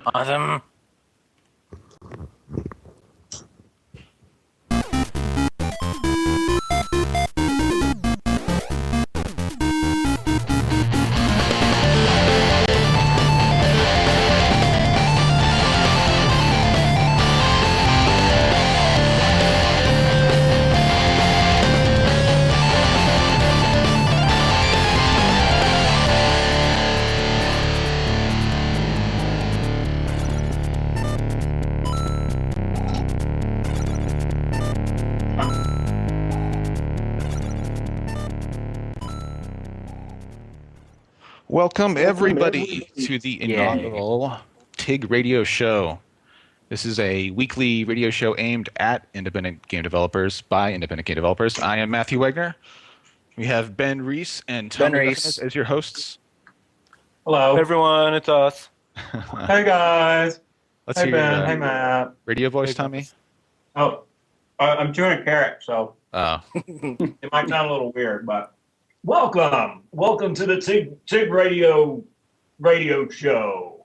Awesome. Welcome everybody to the inaugural TIGRadio show. This is a weekly radio show aimed at independent game developers by independent game developers. I am Matthew Wegner. We have Ben Ruiz and Tommy Reese as your hosts. Hello. Everyone, it's us. Hey guys. Let's Hey hear Ben. your Hey Matt. radio voice, Tommy. Oh, I'm chewing a carrot, so Oh, it might sound a little weird, but welcome to the TIGRadio radio show.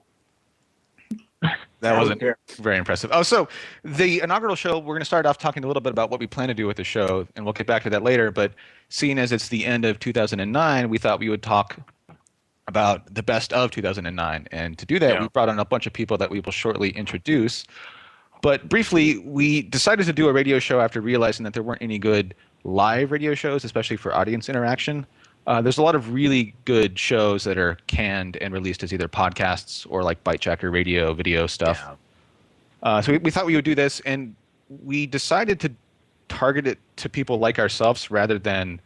that wasn't very impressive. Oh, so the inaugural show, we're going to start off talking a little bit about what we plan to do with the show, and we'll get back to that later. But seeing as it's the end of 2009, we thought we would talk about the best of 2009. And to do that, we brought on a bunch of people that we will shortly introduce. But briefly, we decided to do a radio show after realizing that there weren't any good live radio shows, especially for audience interaction. There's a lot of really good shows that are canned and released as either podcasts or like Byte Checker radio, video stuff. Yeah. So we thought we would do this, and we decided to target it to people like ourselves rather than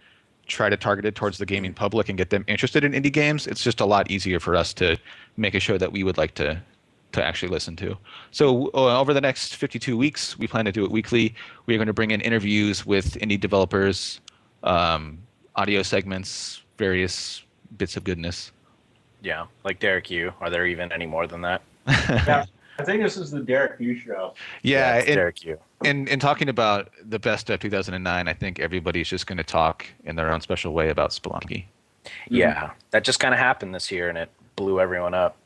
try to target it towards the gaming public and get them interested in indie games. It's just a lot easier for us to make a show that we would like to actually listen to. So over the next 52 weeks, we plan to do it weekly. We are going to bring in interviews with indie developers, audio segments, various bits of goodness. Yeah, like Derek Yu. Are there even any more than that? Yeah, I think this is the Derek Yu show. Yeah, it's Derek Yu. In talking about the best of 2009, I think everybody's just going to talk in their own special way about Spelunky. Yeah, that just kind of happened this year, and it blew everyone up.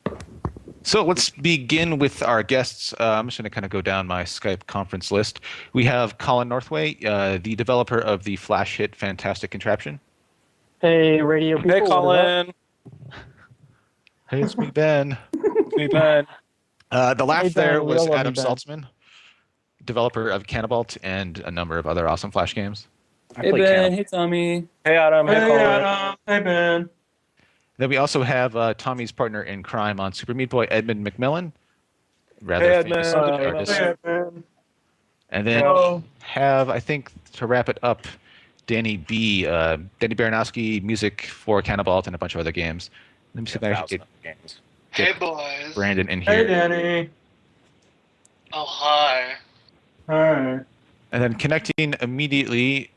So let's begin with our guests. I'm just going to kind of go down my Skype conference list. We have Colin Northway, the developer of the flash hit Fantastic Contraption. Hey, radio people. Hey, Colin. Hey, it's me, Ben. Hey, Ben. The laugh Hey, Ben, there we was all love Adam you, Ben. Saltsman, developer of Cannibalt and a number of other awesome Flash games. Hey Ben, hey Tommy. Hey, Adam. Hey, Colin. Adam. Hey Ben. Then we also have Tommy's partner in crime on Super Meat Boy, Edmund McMillen, rather Hey, famous Edmund. artist. Hey Ben. And then have, I think, to wrap it up, Danny Baranowsky, music for Cannibalt and a bunch of other games. Let me see if I can Games. Hey boys. Brandon in Hey here. Danny. Oh hi. Hi. And then connecting immediately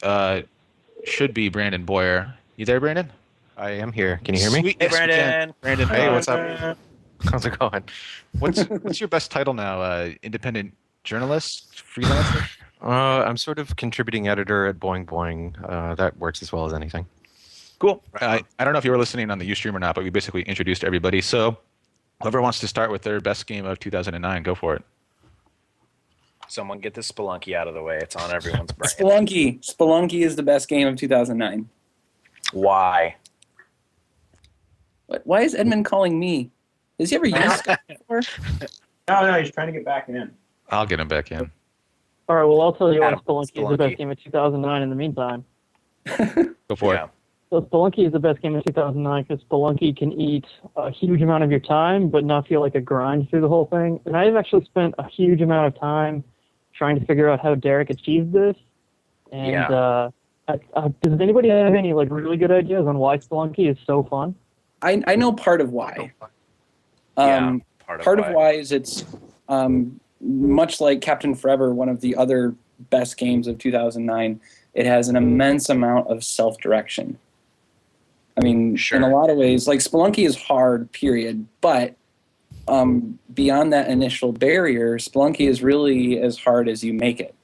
should be Brandon Boyer. You there, Brandon? I am here. Can you hear me? Sweet. Hey, Yes, we can. Brandon. Brandon, Hey, Boyer. what's up? How's it going? What's your best title now? Independent journalist, freelancer? I'm sort of contributing editor at Boing Boing. That works as well as anything. Cool. I don't know if you were listening on the Ustream or not, but we basically introduced everybody. So whoever wants to start with their best game of 2009, go for it. Someone get this Spelunky out of the way. It's on everyone's brain. Spelunky is the best game of 2009. Why? Why is Edmund calling me? Has he ever used Skype before? No, he's trying to get back in. I'll get him back in. All right, well, I'll tell you why Adam, Spelunky is the Spelunky. best game of 2009 in the meantime. Go for Yeah. it. So Spelunky is the best game of 2009 because Spelunky can eat a huge amount of your time but not feel like a grind through the whole thing. And I've actually spent a huge amount of time trying to figure out how Derek achieved this. And does anybody have any like really good ideas on why Spelunky is so fun? I know part of why. Part of why is it's much like Captain Forever, one of the other best games of 2009. It has an immense amount of self-direction. I mean, in a lot of ways, like Spelunky is hard, period. But beyond that initial barrier, Spelunky is really as hard as you make it.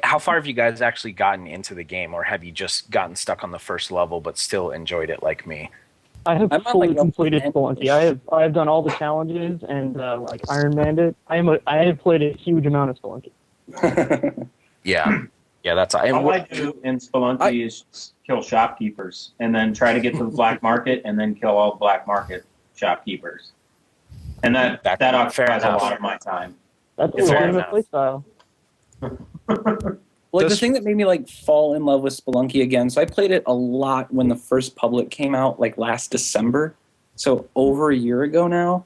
How far have you guys actually gotten into the game, or have you just gotten stuck on the first level but still enjoyed it like me? I have I'm on, fully like, completed level 10. Spelunky. I have done all the challenges and like Iron Manned it. I have played a huge amount of Spelunky. Yeah, yeah, that's and All I what, do in Spelunky is just kill shopkeepers and then try to get to the black market and then kill all the black market shopkeepers. And that Fair occupies a enough. lot of my time. That's a Fair legitimate enough. playstyle. Like, the Does- thing that made me like fall in love with Spelunky again, so I played it a lot when the first public came out, like last December, so over a year ago now,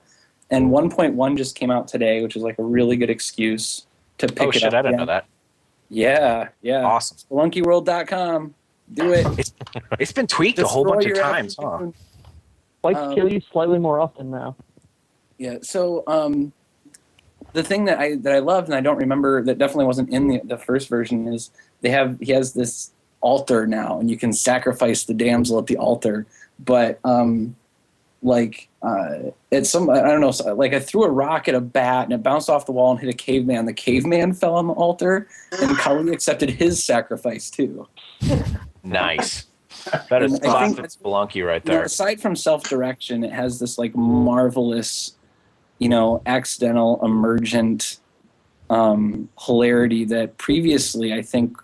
and 1.1 just came out today, which is like a really good excuse to pick oh it shit, up I didn't again. know that. Yeah. Awesome. SpelunkyWorld.com. Do it. It's been tweaked a whole Destroy bunch of your times, huh? afternoon. Spikes kill you slightly more often now. Yeah. So the thing that I loved, and I don't remember, that definitely wasn't in the first version, is he has this altar now, and you can sacrifice the damsel at the altar. But it's some, I don't know, so, like, I threw a rock at a bat and it bounced off the wall and hit a caveman. The caveman fell on the altar, and Cully accepted his sacrifice too. Nice. That is And I think classic Spelunky right You know, there. aside from self-direction, it has this like marvelous, accidental, emergent hilarity that previously, I think,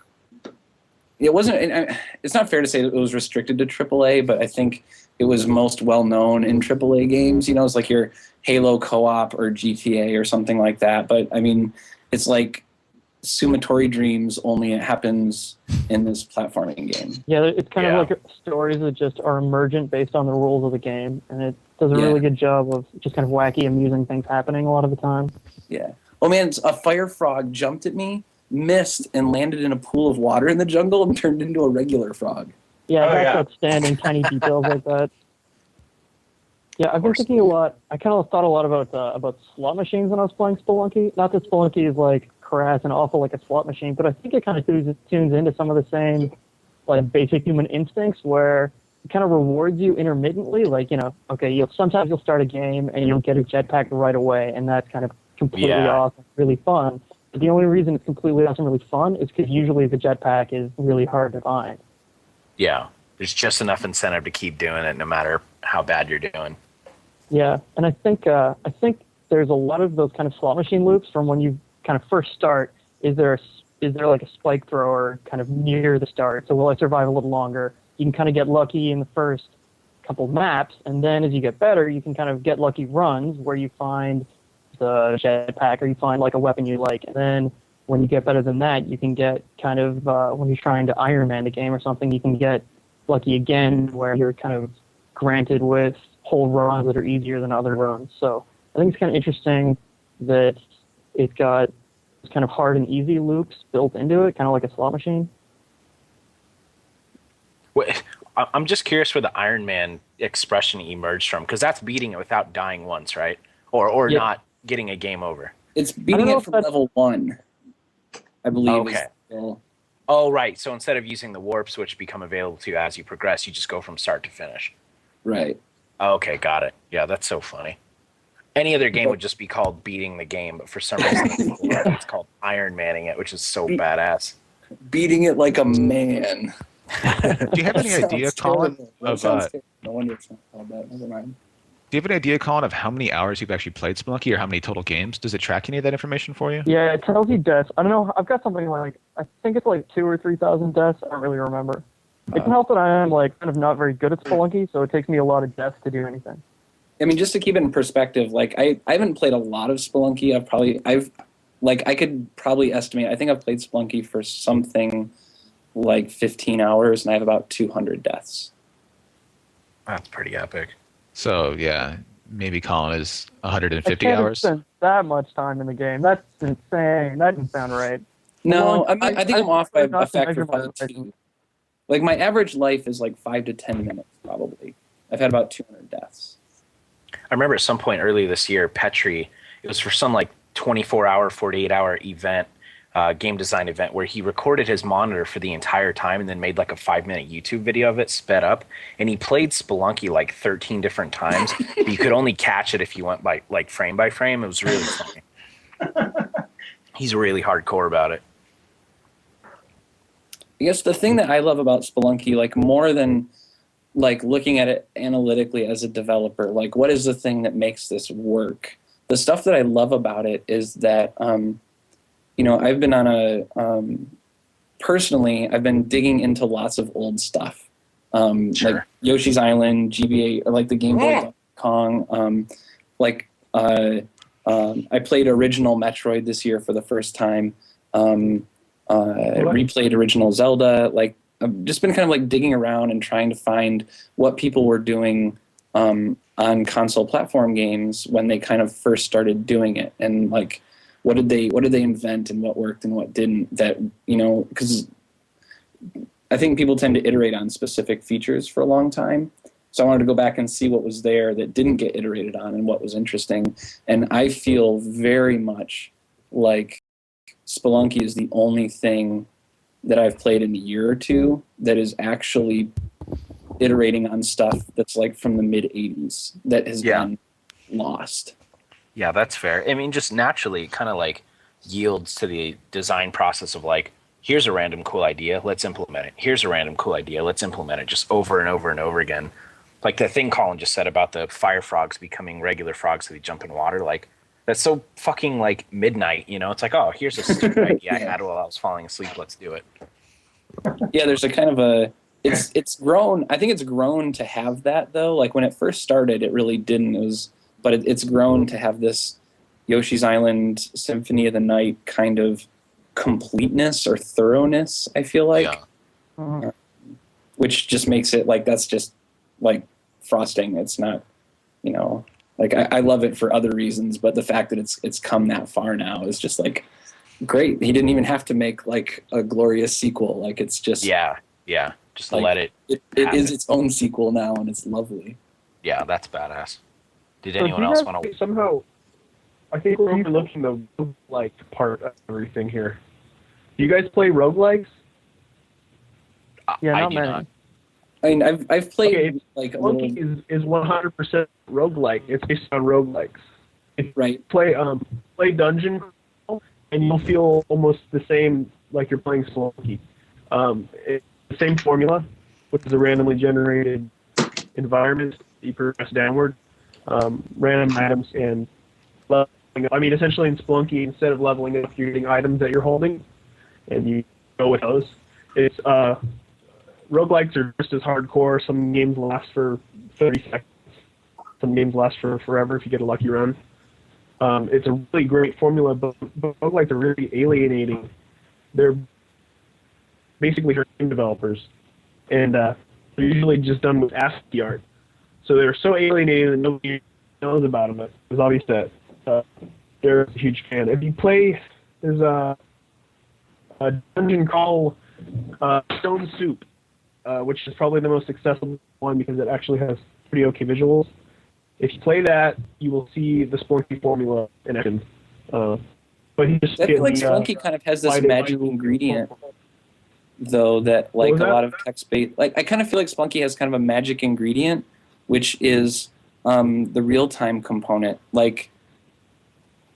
it wasn't. It's not fair to say that it was restricted to AAA, but I think it was most well known in AAA games. It's like your Halo co-op or GTA or something like that. But I mean, it's like Sumatori Dreams, only it happens in this platforming game. Yeah, it's kind Yeah. of like stories that just are emergent based on the rules of the game, and it does a Yeah. really good job of just kind of wacky, amusing things happening a lot of the time. Yeah. Oh man, a fire frog jumped at me, missed, and landed in a pool of water in the jungle and turned into a regular frog. Yeah, Oh, that's yeah. outstanding, tiny details like that. Yeah, I've been thinking a lot. I kind of thought a lot about slot machines when I was playing Spelunky. Not that Spelunky is like crass and awful like a slot machine, but I think it kind of tunes into some of the same like basic human instincts where it kind of rewards you intermittently. Like, okay, sometimes you'll start a game and you'll get a jetpack right away, and that's kind of completely Yeah. awesome, really fun. But the only reason it's completely awesome, really fun, is because usually the jetpack is really hard to find. Yeah. There's just enough incentive to keep doing it no matter how bad you're doing. Yeah, and I think there's a lot of those kind of slot machine loops from when you kind of first start. Is there like a spike thrower kind of near the start? So will I survive a little longer? You can kind of get lucky in the first couple maps, and then as you get better, you can kind of get lucky runs where you find the jetpack or you find like a weapon you like, and then when you get better than that, you can get kind of when you're trying to Iron Man the game or something, you can get lucky again where you're kind of granted with whole runs that are easier than other runs. So I think it's kind of interesting that it's got kind of hard and easy loops built into it, kind of like a slot machine. I'm just curious where the Iron Man expression emerged from, because that's beating it without dying once, right? Or Yeah. not getting a game over. It's beating know it if from that's- level 1, I believe. Okay. Is still, Oh, right. So instead of using the warp switch become available to you as you progress, you just go from start to finish. right. Okay, got it. Yeah, that's so funny. Any other game would just be called beating the game, but for some reason it's called Iron Manning it, which is so badass. Beating it like a man. Do you have any That idea, sounds Colin, terrible. That of sounds terrible. No wonder it's not called that. Never mind. do you have an idea, Colin, of how many hours you've actually played Spelunky or how many total games? Does it track any of that information for you? Yeah, it tells you deaths. I don't know. I've got something like, I think it's like 2,000 or 3,000 deaths. I don't really remember. It can help that I am like kind of not very good at Spelunky, so it takes me a lot of deaths to do anything. I mean, just to keep it in perspective, like I haven't played a lot of Spelunky. I could probably estimate. I think I've played Spelunky for something like 15 hours, and I have about 200 deaths. That's pretty epic. So, yeah, maybe Colin is 150 I can't hours. spend that much time in the game. That's insane. That doesn't sound right. No, Well, I think I'm off by not a to factor measure my of life. 2. Like my average life is like 5 to 10 minutes probably. I've had about 200 deaths. I remember at some point early this year, Petri, it was for some like 24-hour, 48-hour event, game design event, where he recorded his monitor for the entire time and then made like a 5-minute YouTube video of it sped up. And he played Spelunky like 13 different times. But you could only catch it if you went by like frame by frame. It was really funny. He's really hardcore about it. I guess the thing that I love about Spelunky, like more than like looking at it analytically as a developer, like what is the thing that makes this work? The stuff that I love about it is that, you know, I've been on a, personally, I've been digging into lots of old stuff. Sure. Like Yoshi's Island, GBA, or like the Game Boy Donkey Kong. I played original Metroid this year for the first time. Replayed original Zelda. Like I've just been kind of like digging around and trying to find what people were doing on console platform games when they kind of first started doing it, and like what did they invent and what worked and what didn't. That, you know, because I think people tend to iterate on specific features for a long time. So I wanted to go back and see what was there that didn't get iterated on and what was interesting. And I feel very much like Spelunky is the only thing that I've played in a year or two that is actually iterating on stuff that's like from the mid 80s that has been lost. Yeah, that's fair. I mean, just naturally kind of like yields to the design process of like, here's a random cool idea, let's implement it. Here's a random cool idea, let's implement it, just over and over and over again. Like the thing Colin just said about the fire frogs becoming regular frogs so they jump in water, like that's so fucking like midnight, you know? It's like, oh, here's a stupid idea I had while I was falling asleep, let's do it. Yeah, there's a kind of a, it's grown, I think it's grown to have that though. Like when it first started, it really didn't. But it's grown to have this Yoshi's Island Symphony of the Night kind of completeness or thoroughness, I feel like. Yeah. Which just makes it like, that's just like frosting. It's not, you know, like I love it for other reasons, but the fact that it's come that far now is just like great. He didn't even have to make like a glorious sequel. Like it's just just like, let it is its own sequel now, and it's lovely. Yeah, that's badass. Did So anyone else want to? Somehow, I think we're overlooking the roguelike part of everything here. Do you guys play roguelikes? Yeah, I not do many. not. I mean, I've played like a little. Monkey is 100% roguelike. It's based on roguelikes. Right. Play Dungeon Crawl, and you'll feel almost the same like you're playing Spelunky. It's the same formula, which is a randomly generated environment. You progress downward. Random items and leveling up. I mean, essentially in Spelunky, instead of leveling up, you're getting items that you're holding, and you go with those. It's roguelikes are just as hardcore. Some games last for 30 seconds. Some games last for forever if you get a lucky run. It's a really great formula, but roguelikes are really alienating. They're basically for game developers, and they're usually just done with ASCII art. So they're so alienating that nobody knows about them. It was obvious that they're a huge fan. If you play, there's a Dungeon Crawl Stone Soup, which is probably the most accessible one because it actually has pretty okay visuals. If you play that, you will see the Spelunky formula in action. But he just I feel like Spelunky kind of has this magic ingredient, though, that like a lot of text-based. Like I kind of feel like Spelunky has kind of a magic ingredient, which is the real-time component. Like,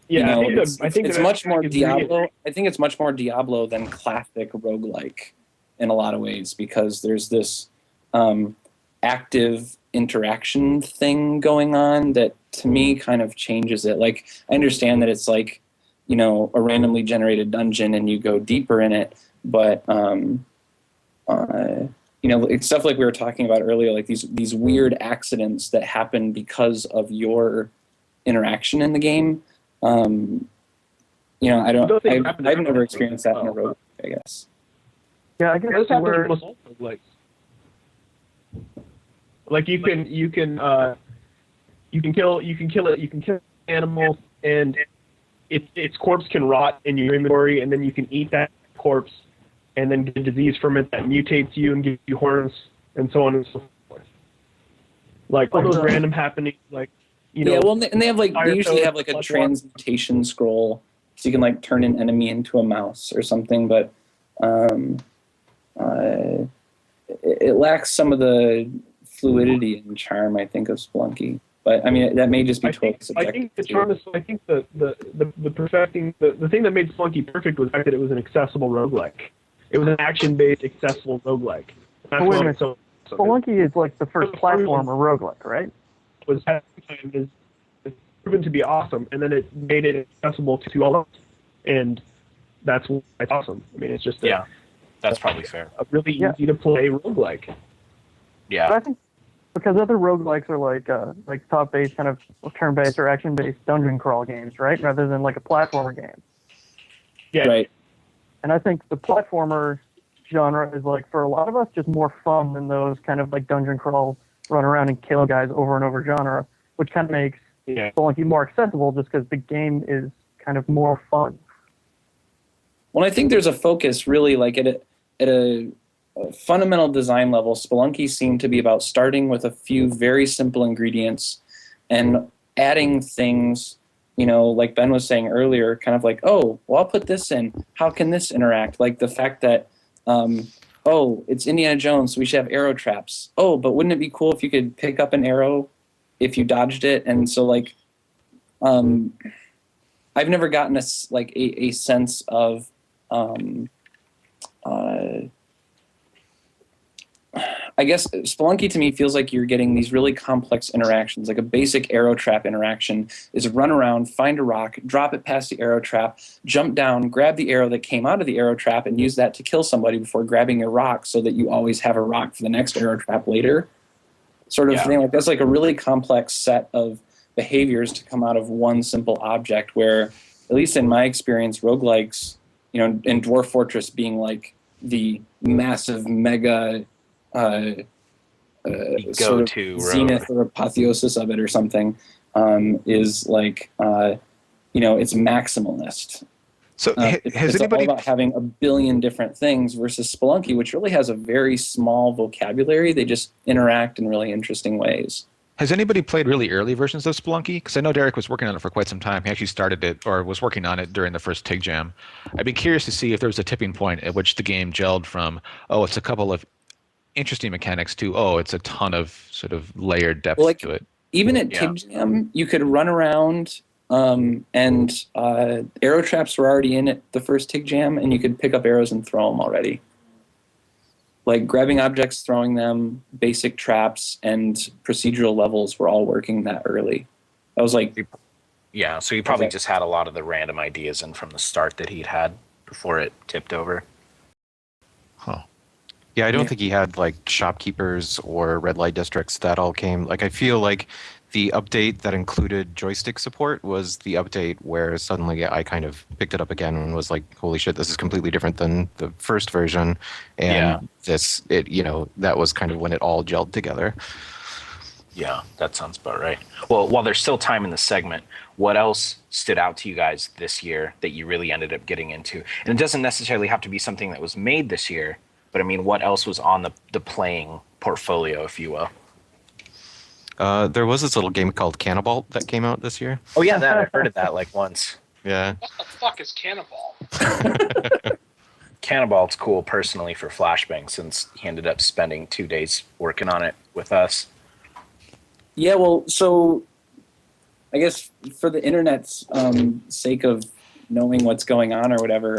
yeah, you know, I think it's much more Diablo. I think it's much more Diablo than classic roguelike in a lot of ways because there's this active interaction thing going on that to me kind of changes it. Like, I understand that it's like, you know, a randomly generated dungeon and you go deeper in it, but you know, it's stuff like we were talking about earlier, like these weird accidents that happen because of your interaction in the game. You know, I've never experienced that in a rogue, I guess. Yeah, I guess that's where like you can kill animals and its corpse can rot in your inventory, and then you can eat that corpse and then get a disease from it that mutates you and gives you horns and so on and so forth. Like all those random happenings, like, you know. Yeah, well, and they have like they usually have like a transmutation scroll, so you can like turn an enemy into a mouse or something. But it lacks some of the fluidity and charm, I think, of Spelunky. But I mean, that may just be totally subjective. I think the charm is. I think the perfecting the thing that made Spelunky perfect was the fact that it was an accessible roguelike. It was an action-based, accessible roguelike. That's why it's so Spelunky is like the first platformer roguelike, right? Was at the time is proven to be awesome, and then it made it accessible to all of us, and that's why it's awesome. I mean, it's just that's probably fair. A really easy to play roguelike. Yeah, but I think because other roguelikes are like top-based, kind of turn-based or action-based dungeon crawl games, right? Rather than like a platformer game. Yeah. Right. And I think the platformer genre is like for a lot of us just more fun than those kind of like dungeon crawl, run around and kill guys over and over genre, which kind of makes Spelunky more accessible just because the game is kind of more fun. Well, I think there's a focus really like at a fundamental design level. Spelunky seemed to be about starting with a few very simple ingredients and adding things, like Ben was saying earlier, kind of like, oh, well, I'll put this in. How can this interact? Like the fact that, oh, it's Indiana Jones, so we should have arrow traps. Oh, but wouldn't it be cool if you could pick up an arrow if you dodged it? And so like, I've never gotten a sense of, I guess Spelunky to me feels like you're getting these really complex interactions. Like a basic arrow trap interaction is run around, find a rock, drop it past the arrow trap, jump down, grab the arrow that came out of the arrow trap, and use that to kill somebody before grabbing your rock so that you always have a rock for the next arrow trap later. Sort of thing. Like that's like a really complex set of behaviors to come out of one simple object where, at least in my experience, roguelikes, and Dwarf Fortress being like the massive mega sort of zenith or apotheosis of it or something, is like it's maximalist. So has it's anybody all about having a billion different things versus Spelunky, which really has a very small vocabulary. They just interact in really interesting ways. Has anybody played really early versions of Spelunky? Because I know Derek was working on it for quite some time. He actually started it or was working on it during the first TIG Jam. I'd be curious to see if there was a tipping point at which the game gelled from, oh, it's a couple of interesting mechanics to, oh, it's a ton of sort of layered depth to it. Even at TIG Jam, you could run around and arrow traps were already in at the first TIG Jam, and you could pick up arrows and throw them already. Like grabbing objects, throwing them, basic traps, and procedural levels were all working that early. I was like... Yeah, so he probably just had a lot of the random ideas in from the start that he'd had before it tipped over. Huh. Yeah, I don't think he had like shopkeepers or red light districts. That all came... Like, I feel like the update that included joystick support was the update where suddenly I kind of picked it up again and was like, holy shit, this is completely different than the first version. And that was kind of when it all gelled together. Yeah, that sounds about right. Well, while there's still time in the segment, what else stood out to you guys this year that you really ended up getting into? And it doesn't necessarily have to be something that was made this year, but I mean, what else was on the playing portfolio, if you will? There was this little game called Cannibal that came out this year. Oh yeah, I've heard of that like once. Yeah. What the fuck is Cannibal? Cannibal's cool personally for Flashbang since he ended up spending 2 days working on it with us. Yeah, well, so I guess for the internet's sake of knowing what's going on or whatever,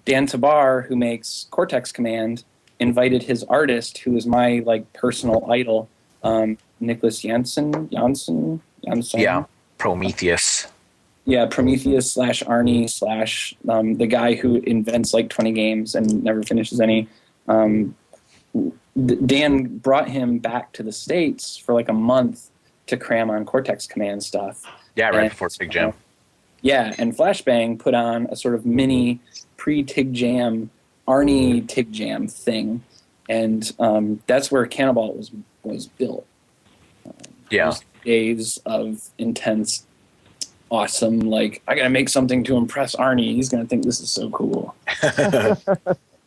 Dan Tabar, who makes Cortex Command, invited his artist, who is my like personal idol, Nicholas Janssen. Yeah, Prometheus. Yeah, Prometheus / Arnie / the guy who invents like 20 games and never finishes any. Dan brought him back to the States for like a month to cram on Cortex Command stuff. Yeah, right before TIG Jam. Yeah, and Flashbang put on a sort of mini pre-TIG Jam Arnie TIG Jam thing, and that's where Cannibal was built. Days of intense, awesome, like, I gotta make something to impress Arnie. He's gonna think this is so cool.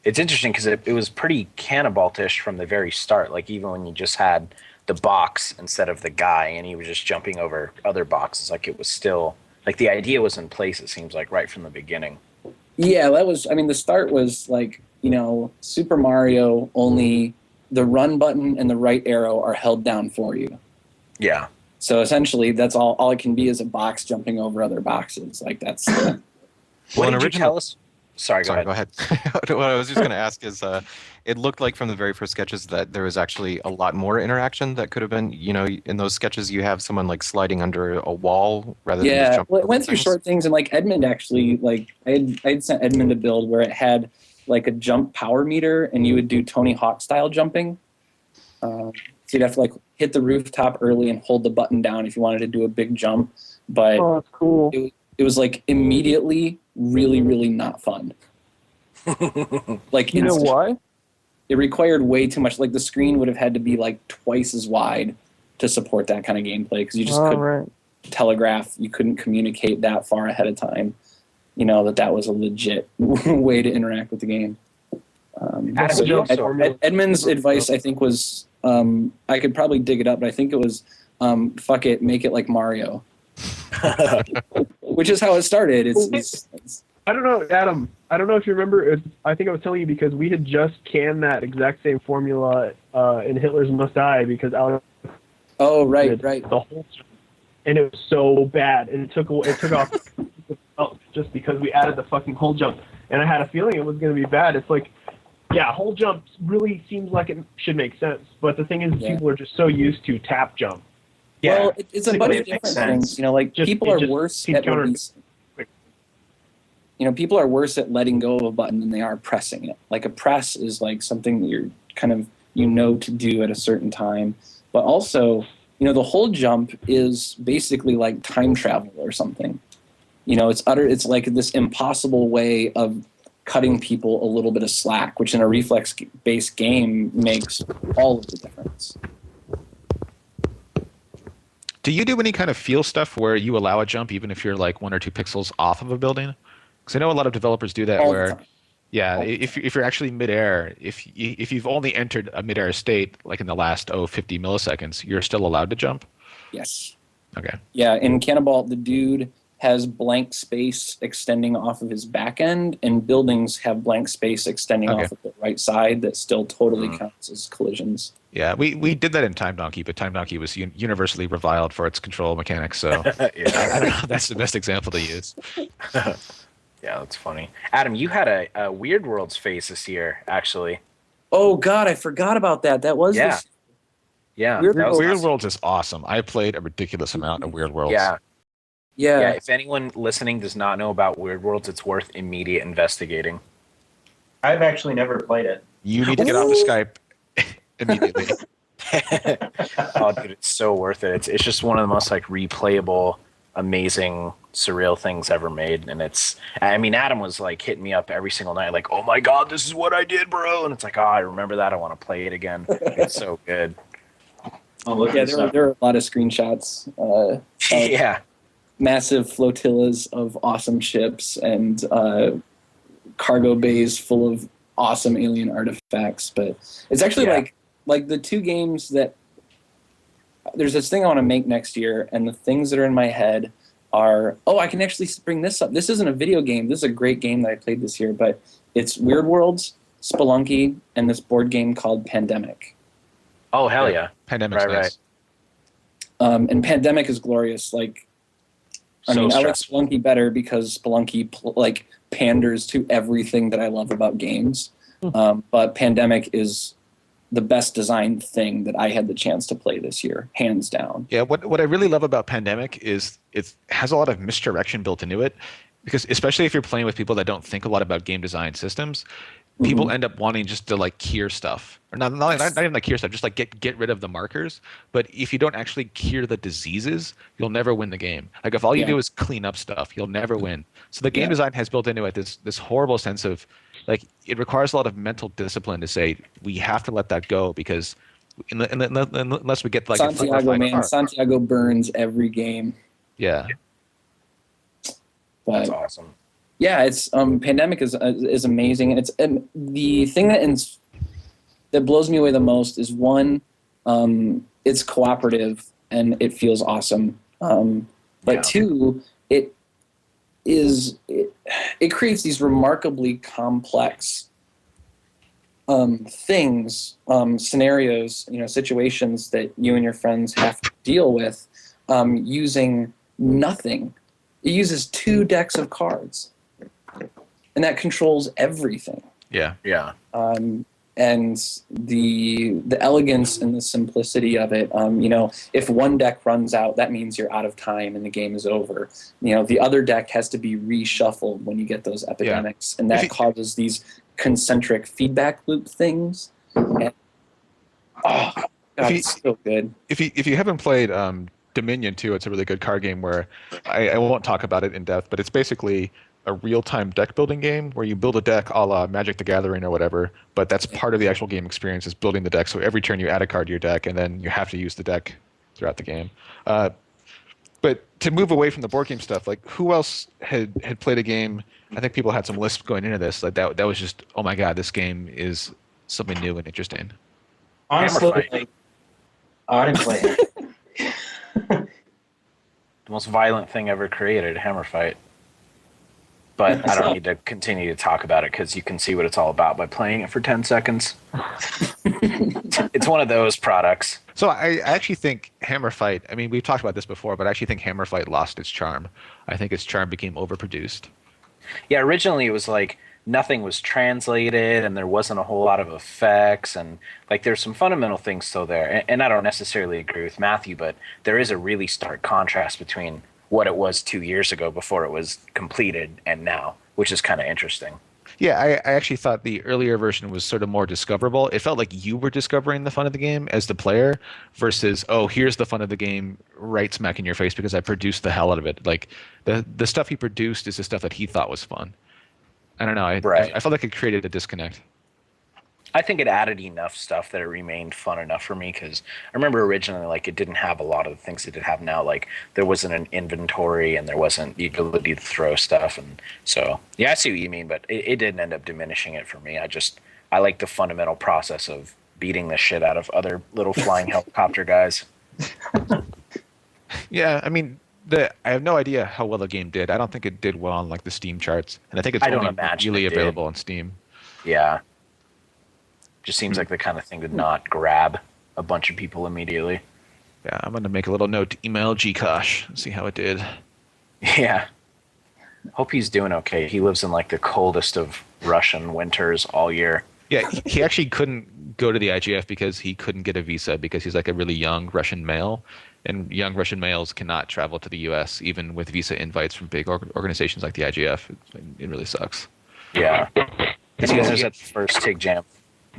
It's interesting because it was pretty Cannibal-ish from the very start. Like, even when you just had the box instead of the guy, and he was just jumping over other boxes, like, it was still, like, the idea was in place, it seems like, right from the beginning. Yeah, that was, I mean, the start was like, Super Mario, only the run button and the right arrow are held down for you. Yeah. So essentially, that's all it can be is a box jumping over other boxes. Like, that's... What did you tell us? Sorry, go Go ahead. What I was just going to ask is, it looked like from the very first sketches that there was actually a lot more interaction that could have been, in those sketches you have someone like sliding under a wall rather than just jumping. Well, it went over through things. short things, and like Edmund actually, like I'd sent Edmund a build where it had like a jump power meter, and you would do Tony Hawk style jumping. So you'd have to like hit the rooftop early and hold the button down if you wanted to do a big jump. But Oh, that's cool. it was like immediately really, really not fun. Like You know why? It required way too much. Like the screen would have had to be like twice as wide to support that kind of gameplay because you just couldn't Right. telegraph. You couldn't communicate that far ahead of time. That was a legit way to interact with the game. Adam, So, you also- Edmund's advice, I think, was I could probably dig it up, but I think it was fuck it, make it like Mario, which is how it started. It's I don't know, Adam. I don't know if you remember. I think I was telling you because we had just canned that exact same formula in Hitler's Must Die because Alex. Oh right. The whole, and it was so bad, and it took off just because we added the fucking hole jump, and I had a feeling it was going to be bad. It's like, yeah, hole jump really seems like it should make sense, but the thing is, people are just so used to tap jump. Yeah. Well, it's a bunch of different things. Like people are worse at releasing. People are worse at letting go of a button than they are pressing it. Like a press is like something that you're kind of to do at a certain time, but also the whole jump is basically like time travel or something. It's like this impossible way of cutting people a little bit of slack, which in a reflex-based game makes all of the difference. Do you do any kind of feel stuff where you allow a jump even if you're like 1 or 2 pixels off of a building? Because I know a lot of developers do that where, if you're actually midair, if you've only entered a midair state, like in the last 50 milliseconds, you're still allowed to jump? Yes. Okay. Yeah, in Cannonball, the dude has blank space extending off of his back end, and buildings have blank space extending off of the right side that still totally counts as collisions. Yeah, we did that in Time Donkey, but Time Donkey was universally reviled for its control mechanics, so I don't know if that's the best example to use. Yeah, that's funny. Adam, you had a Weird Worlds phase this year, actually. Oh, God, I forgot about that. That was this. Yeah. Weird Worlds is awesome. I played a ridiculous amount of Weird Worlds. Yeah, if anyone listening does not know about Weird Worlds, it's worth immediate investigating. I've actually never played it. You need to get off the Skype immediately. Oh, dude, it's so worth it. It's just one of the most like replayable, amazing, surreal things ever made. And Adam was like hitting me up every single night, like, "Oh my God, this is what I did, bro!" And it's like, "Oh, I remember that. I want to play it again." It's so good. There are a lot of screenshots. Massive flotillas of awesome ships and cargo bays full of awesome alien artifacts. But it's actually like the two games that there's this thing I want to make next year, and the things that are in my head are, I can actually bring this up. This isn't a video game. This is a great game that I played this year, but it's Weird Worlds, Spelunky, and this board game called Pandemic. Oh, hell yeah. Pandemic's nice. And Pandemic is glorious. Like, I like Spelunky better because Spelunky panders to everything that I love about games. But Pandemic is the best designed thing that I had the chance to play this year, hands down. Yeah, what I really love about Pandemic is it has a lot of misdirection built into it, because especially if you're playing with people that don't think a lot about game design systems, people end up wanting just to like cure stuff, or not even like cure stuff, just like get rid of the markers. But if you don't actually cure the diseases, you'll never win the game. Like if all you do is clean up stuff, you'll never win. So the game design has built into it this horrible sense of like it requires a lot of mental discipline to say we have to let that go, because unless we get like Santiago burns every game. Yeah. But, that's awesome. Yeah, it's Pandemic is amazing, and it's the thing that blows me away the most is one, it's cooperative and it feels awesome. But two, it creates these remarkably complex things, scenarios, situations that you and your friends have to deal with using nothing. It uses 2 decks of cards. and that controls everything. Yeah. Yeah. And the elegance and the simplicity of it. If one deck runs out, that means you're out of time and the game is over. The other deck has to be reshuffled when you get those epidemics, and that causes these concentric feedback loop things. And, God, it's so good. If you haven't played Dominion 2, it's a really good card game where I won't talk about it in depth, but it's basically a real-time deck building game where you build a deck a la Magic the Gathering or whatever, but that's part of the actual game experience is building the deck. So every turn you add a card to your deck, and then you have to use the deck throughout the game. But to move away from the board game stuff, like who else had played a game? I think people had some lists going into this. Like that was just, oh my god, this game is something new and interesting. Honestly, I didn't play it. The most violent thing ever created, Hammer Fight. But I don't need to continue to talk about it because you can see what it's all about by playing it for 10 seconds. It's one of those products. So I actually think Hammer Fight, I mean, we've talked about this before, but I actually think Hammer Fight lost its charm. I think its charm became overproduced. Yeah, originally it was like nothing was translated and there wasn't a whole lot of effects. And like there's some fundamental things still there. And I don't necessarily agree with Matthew, but there is a really stark contrast between what it was 2 years ago before it was completed and now, which is kind of interesting. Yeah, I actually thought the earlier version was sort of more discoverable. It felt like you were discovering the fun of the game as the player versus, oh, here's the fun of the game right smack in your face because I produced the hell out of it. Like the stuff he produced is the stuff that he thought was fun. I don't know. I felt like it created a disconnect. I think it added enough stuff that it remained fun enough for me because I remember originally like it didn't have a lot of the things it did have now. Like there wasn't an inventory and there wasn't the ability to throw stuff, and so yeah, I see what you mean, but it didn't end up diminishing it for me. I like the fundamental process of beating the shit out of other little flying helicopter guys. Yeah, I mean, I have no idea how well the game did. I don't think it did well on like the Steam charts, and I think it's only really available on Steam. Yeah. Just seems like the kind of thing to not grab a bunch of people immediately. Yeah, I'm going to make a little note to email Gkosh and see how it did. Yeah. Hope he's doing okay. He lives in like the coldest of Russian winters all year. Yeah, he actually couldn't go to the IGF because he couldn't get a visa because he's like a really young Russian male. And young Russian males cannot travel to the U.S. even with visa invites from big organizations like the IGF. It really sucks. Yeah. He was at the first TIG Jam.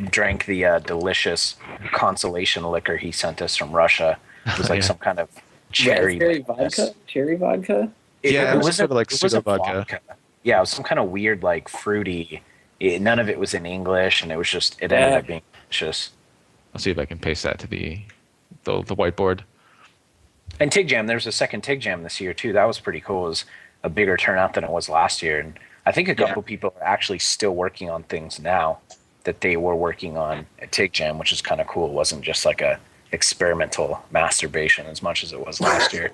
Drank the delicious consolation liquor he sent us from Russia. It was like some kind of cherry vodka. Cherry vodka. It was sort of like pseudo vodka. Yeah, it was some kind of weird, like fruity. None of it was in English, and it ended up being delicious. I'll see if I can paste that to the whiteboard. And TIG Jam, there's a second TIG Jam this year too. That was pretty cool. It was a bigger turnout than it was last year, and I think a couple people are actually still working on things now that they were working on at TIG Jam, which is kind of cool. It wasn't just like a experimental masturbation as much as it was last year.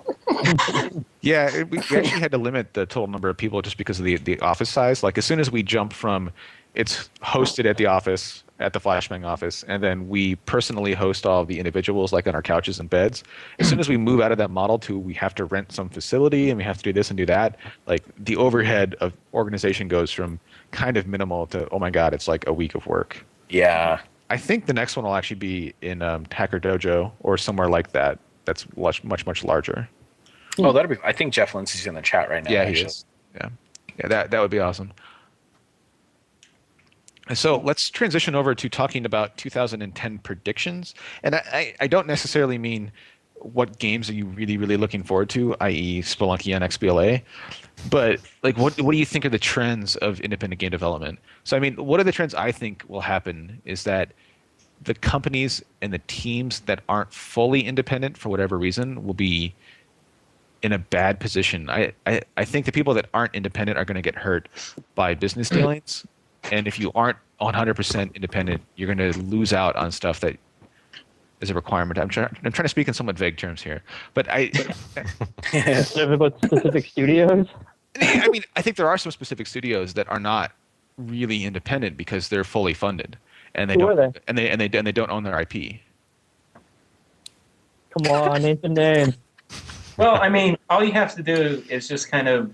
Yeah, we actually had to limit the total number of people just because of the office size. Like as soon as we jump from it's hosted at the office, at the Flashbang office, and then we personally host all of the individuals like on our couches and beds. As soon as we move out of that model to we have to rent some facility and we have to do this and do that, like the overhead of organization goes from kind of minimal to, oh my God, it's like a week of work. Yeah. I think the next one will actually be in Hacker Dojo or somewhere like that. That's much, much larger. Oh, that'd be. I think Jeff Lindsay's in the chat right now. Yeah, he is. Yeah, that would be awesome. So let's transition over to talking about 2010 predictions. And I don't necessarily mean what games are you really, really looking forward to, i.e. Spelunky and XBLA, but like what do you think are the trends of independent game development? So I mean, what are the trends I think will happen is that the companies and the teams that aren't fully independent for whatever reason will be in a bad position. I think the people that aren't independent are going to get hurt by business dealings. And if you aren't 100% independent, you're going to lose out on stuff that is a requirement. I'm trying to speak in somewhat vague terms here, but about specific studios. I mean, I think there are some specific studios that are not really independent because they're fully funded, and they don't own their IP. Come on, name the name. Well, I mean, all you have to do is just kind of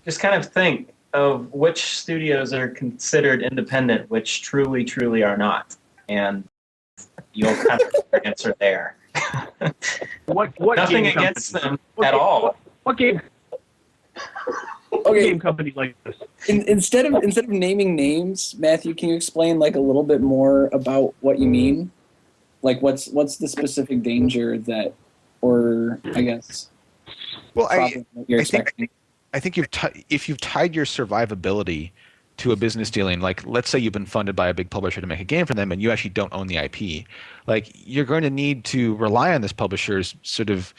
think. of which studios are considered independent, which truly are not, and you'll kind of get your answer there. What Nothing game against company? them at all. What game? What game company like this? Instead of naming names, Matthew, can you explain like a little bit more about what you mean? Like what's the specific danger that, or I guess. Well, you're expecting. I think if you've tied your survivability to a business dealing, like let's say you've been funded by a big publisher to make a game for them and you actually don't own the IP, like you're going to need to rely on this publisher's sort of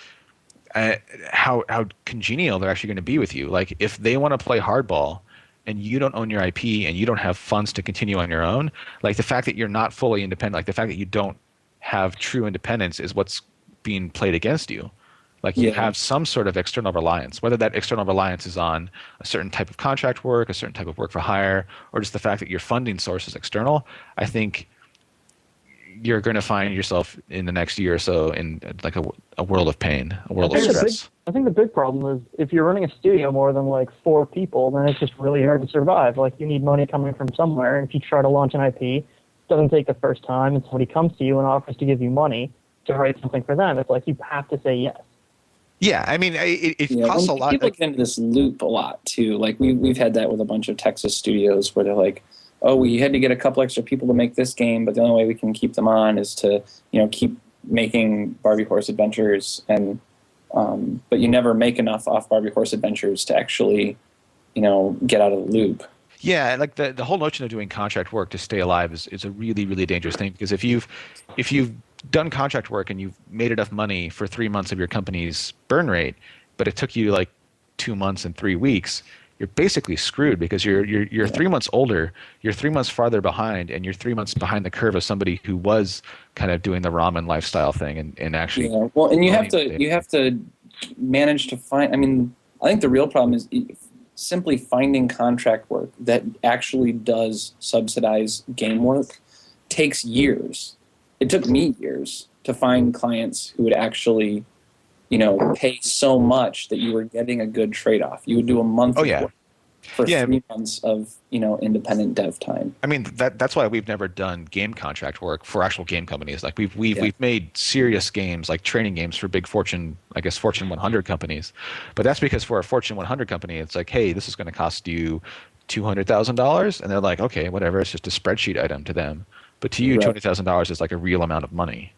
how congenial they're actually going to be with you. Like if they want to play hardball and you don't own your IP and you don't have funds to continue on your own, like the fact that you're not fully independent, like the fact that you don't have true independence is what's being played against you. Like you have some sort of external reliance, whether that external reliance is on a certain type of contract work, a certain type of work for hire, or just the fact that your funding source is external. I think you're going to find yourself in the next year or so in like a world of pain, a world of stress. I think the big problem is if you're running a studio more than like 4 people, then it's just really hard to survive. Like you need money coming from somewhere. And if you try to launch an IP, it doesn't take the first time, and somebody comes to you and offers to give you money to write something for them, it's like you have to say yes. Yeah, I mean, it costs a lot. People get into this loop a lot too. Like we've had that with a bunch of Texas studios where they're like, "Oh, we had to get a couple extra people to make this game, but the only way we can keep them on is to, keep making Barbie Horse Adventures." And but you never make enough off Barbie Horse Adventures to actually, get out of the loop. Yeah, like the whole notion of doing contract work to stay alive is a really, really dangerous thing, because if you've done contract work and you've made enough money for 3 months of your company's burn rate, but it took you like 2 months and 3 weeks, you're basically screwed, because you're 3 months older, you're 3 months farther behind, and you're 3 months behind the curve of somebody who was kind of doing the ramen lifestyle thing and actually. Yeah, well, and you have to manage to find. I mean, I think the real problem is simply finding contract work that actually does subsidize game work takes years. It took me years to find clients who would actually, pay so much that you were getting a good trade-off. You would do a month of work for 3 months of, independent dev time. I mean, that's why we've never done game contract work for actual game companies. Like we've made serious games, like training games for big Fortune 100 companies. But that's because for a Fortune 100 company, it's like, hey, this is going to cost you $200,000, and they're like, okay, whatever. It's just a spreadsheet item to them. But to you, $200,000 is like a real amount of money.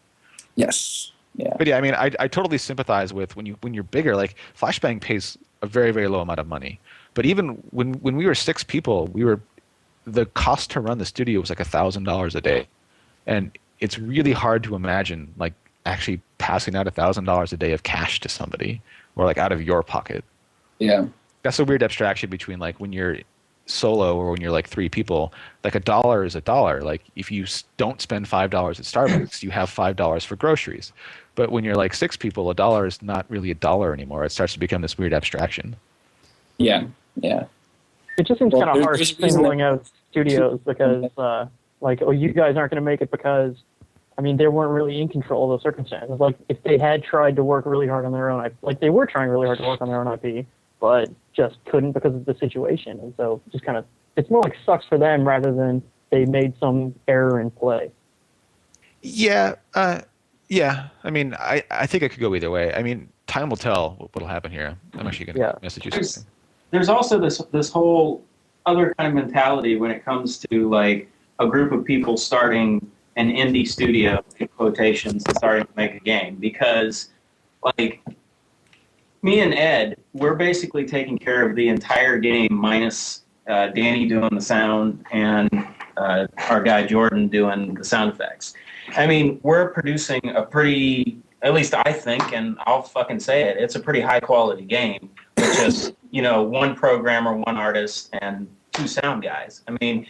Yes. Yeah. But yeah, I mean, I totally sympathize with when you're bigger. Like Flashbang pays a very, very low amount of money. But even when we were 6 people, the cost to run the studio was like $1,000 a day, and it's really hard to imagine like actually passing out $1,000 a day of cash to somebody, or like out of your pocket. Yeah. That's a weird abstraction between like when you're solo or when you're like 3 people. Like $1 is $1. Like if you don't spend $5 at Starbucks, you have $5 for groceries. But when you're like 6 people, $1 is not really $1 anymore. It starts to become this weird abstraction. Yeah, yeah. It just seems kind of harsh singling out studios because, you guys aren't going to make it because, I mean, they weren't really in control of those circumstances. Like, if they had tried to work really hard on their own, they were trying really hard to work on their own IP, but just couldn't because of the situation. And so just kind of, it's more like sucks for them rather than they made some error in play. Yeah. Yeah. I mean, I think it could go either way. I mean, time will tell what'll happen here. I'm actually going to message you something. There's also this whole other kind of mentality when it comes to like a group of people starting an indie studio, in quotations, and starting to make a game, because like me and Ed, we're basically taking care of the entire game minus Danny doing the sound and our guy Jordan doing the sound effects. I mean, we're producing a pretty, at least I think, and I'll fucking say it, it's a pretty high quality game with just, 1 programmer, 1 artist, and 2 sound guys. I mean,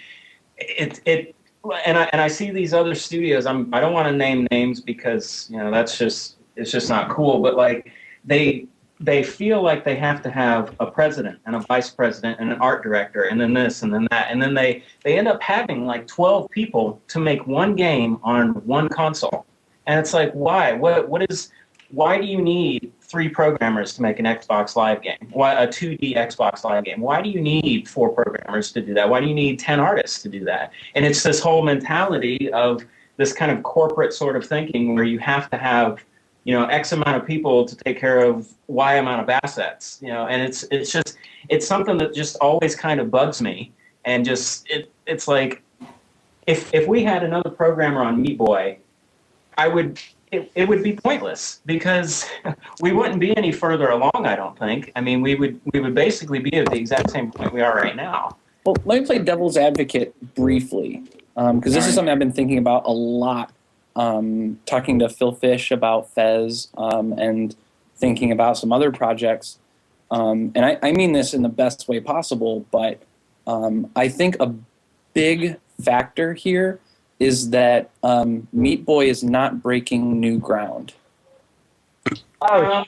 and I see these other studios, I don't want to name names because, it's just not cool, but like they feel like they have to have a president and a vice president and an art director and then this and then that. And then they end up having like 12 people to make 1 game on 1 console. And it's like, why? Why do you need 3 programmers to make an Xbox Live game? Why a 2D Xbox Live game? Why do you need 4 programmers to do that? Why do you need 10 artists to do that? And it's this whole mentality of this kind of corporate sort of thinking where you have to have, X amount of people to take care of Y amount of assets, and it's something that just always kind of bugs me. And it's like, if we had another programmer on Meat Boy, it would be pointless because we wouldn't be any further along, I don't think. I mean, we would basically be at the exact same point we are right now. Well, let me play devil's advocate briefly, because this is something I've been thinking about a lot, talking to Phil Fish about Fez, and thinking about some other projects. And I mean this in the best way possible, but I think a big factor here is that Meat Boy is not breaking new ground. I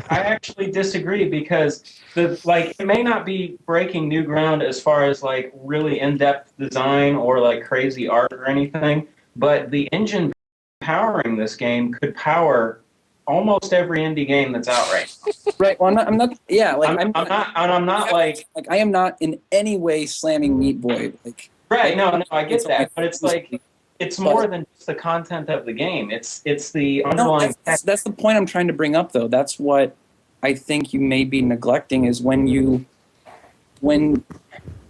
actually disagree because it may not be breaking new ground as far as like really in-depth design or like crazy art or anything, but the engine powering this game could power almost every indie game that's out right now. Right. Well, I'm not. Yeah. Like I'm not like I am not in any way slamming Meat Boy. Like. Right. No, I get that, but it's like it's more than just the content of the game. It's the underlying. No, that's the point I'm trying to bring up, though. That's what I think you may be neglecting is when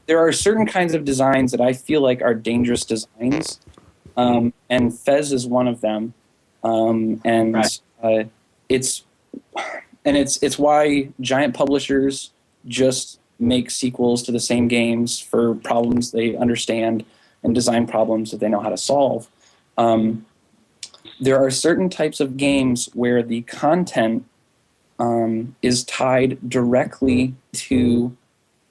there are certain kinds of designs that I feel like are dangerous designs, and Fez is one of them, and right. It's why giant publishers just make sequels to the same games for problems they understand and design problems that they know how to solve. There are certain types of games where the content is tied directly to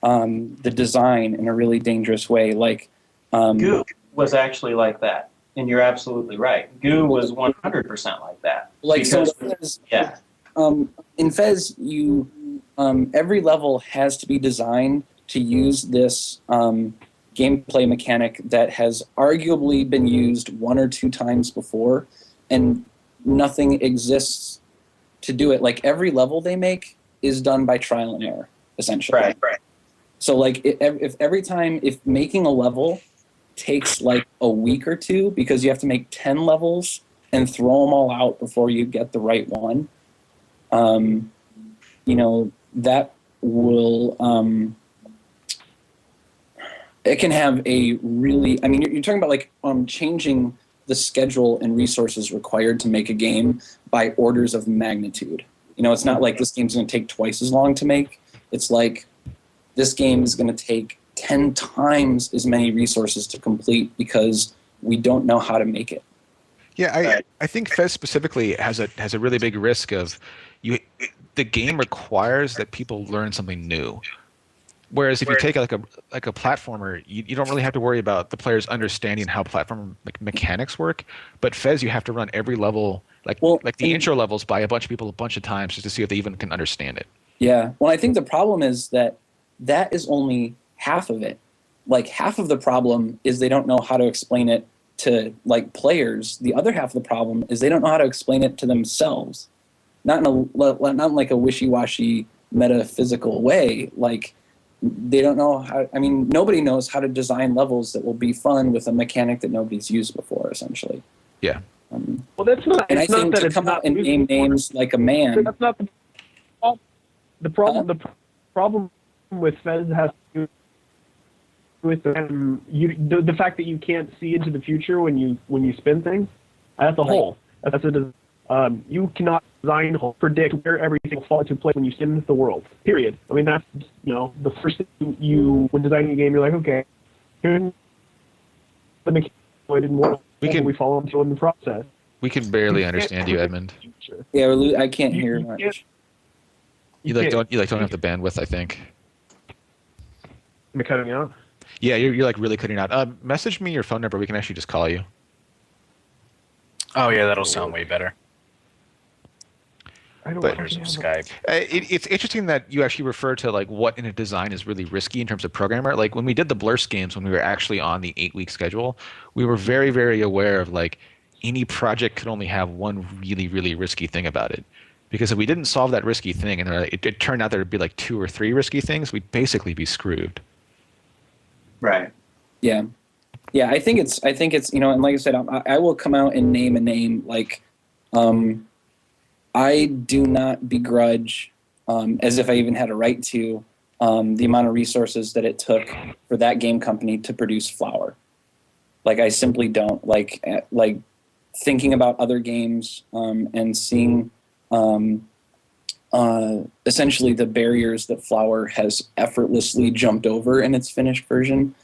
the design in a really dangerous way. Like Goo was actually like that, and you're absolutely right. Goo was 100% like that. Like because, so, Fez, yeah. In Fez, you every level has to be designed to use this gameplay mechanic that has arguably been used 1 or 2 times before, and nothing exists to do it. Like every level they make is done by trial and error, essentially. Right. So like if making a level takes like a week or 2 because you have to make 10 levels and throw them all out before you get the right one, that will it can have a really, I mean, you're talking about like changing the schedule and resources required to make a game by orders of magnitude. It's not like this game's going to take twice as long to make. It's like this game is going to take 10 times as many resources to complete because we don't know how to make it. Yeah, I think Fez specifically has a really big risk of the game requires that people learn something new. Whereas if you take like a platformer, you don't really have to worry about the players understanding how platform mechanics work. But Fez, you have to run every level, like the intro levels, by a bunch of people a bunch of times just to see if they even can understand it. Yeah. Well, I think the problem is that is only half of it. Like half of the problem is they don't know how to explain it to like players. The other half of the problem is they don't know how to explain it to themselves. Not in like a wishy-washy metaphysical way. Like they don't know how. I mean, nobody knows how to design levels that will be fun with a mechanic that nobody's used before. Essentially. Yeah. Well, that's not. And I think to come out and name names like a man. That's not the problem. The problem with Fez has to do with the fact that you can't see into the future when you spin things. That's a whole. That's a. You cannot design or predict where everything will fall into place when you spin the world. Period. I mean, that's the first thing when designing a game, you're like, okay, here's the mechanic I didn't want. We fall into in the process. We can barely understand you, Edmund. Yeah, I can't hear much. You don't have the bandwidth, I think. Am I cutting out? Yeah, you're like really cutting out. Message me your phone number. We can actually just call you. Oh yeah, that'll sound way better. There's Skype. It's interesting that you actually refer to like what in a design is really risky in terms of programmer. Like when we did the Blurst games, when we were actually on the 8-week schedule, we were very, very aware of like any project could only have one really, really risky thing about it. Because if we didn't solve that risky thing, and it turned out there would be like 2 or 3 risky things, we'd basically be screwed. Right. Yeah. Yeah, I think it's and like I said, I will come out and name a name. Like, I do not begrudge, as if I even had a right to, the amount of resources that it took for that game company to produce Flower. Like, I simply don't. Like thinking about other games and seeing essentially the barriers that Flower has effortlessly jumped over in its finished version.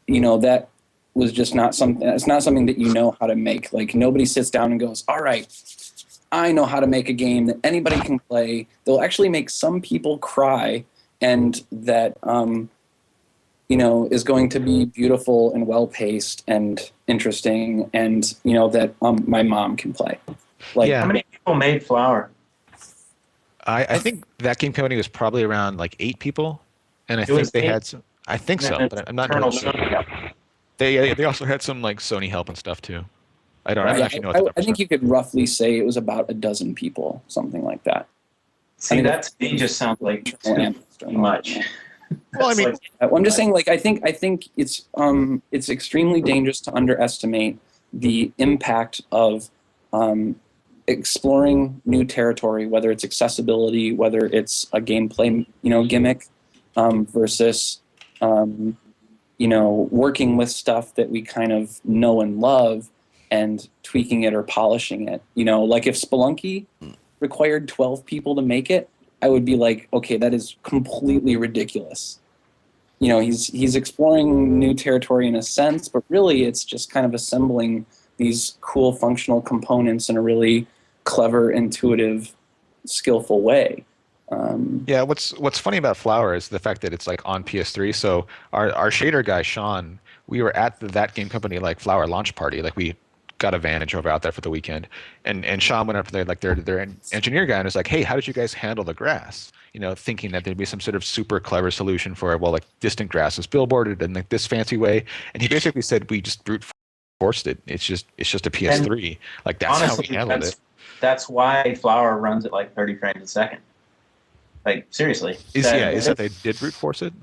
That was just not something. It's not something that you know how to make. Like, nobody sits down and goes, "All right, I know how to make a game that anybody can play. They'll actually make some people cry, and that is going to be beautiful and well paced and interesting, and that my mom can play." Like, how many people made Flower? I think that game company was probably around like 8 people, and I think they had some. I think so, but I'm not entirely sure. They also had some like Sony help and stuff too. I don't actually know. I think you could roughly say it was about a dozen people, something like that. See, that to me just sounds like too much. Well, I mean, I'm just saying, like, I think it's extremely dangerous to underestimate the impact of exploring new territory, whether it's accessibility, whether it's a gameplay, gimmick, versus working with stuff that we kind of know and love and tweaking it or polishing it. Like if Spelunky required 12 people to make it, I would be like, okay, that is completely ridiculous. He's exploring new territory in a sense, but really it's just kind of assembling these cool functional components in a really clever, intuitive, skillful way. Yeah, what's funny about Flower is the fact that it's like on PS3. So our shader guy Sean, we were at that game company like Flower launch party. Like, we got a vantage over out there for the weekend, and Sean went up there like their engineer guy and was like, "Hey, how did you guys handle the grass?" Thinking that there'd be some sort of super clever solution for it. Well, like, distant grass is billboarded in like this fancy way, and he basically said we just brute forced it. It's just a PS3. And like, that's honestly, how we handled it. That's why Flower runs at like 30 frames a second. Like, seriously. Is that they did brute force it?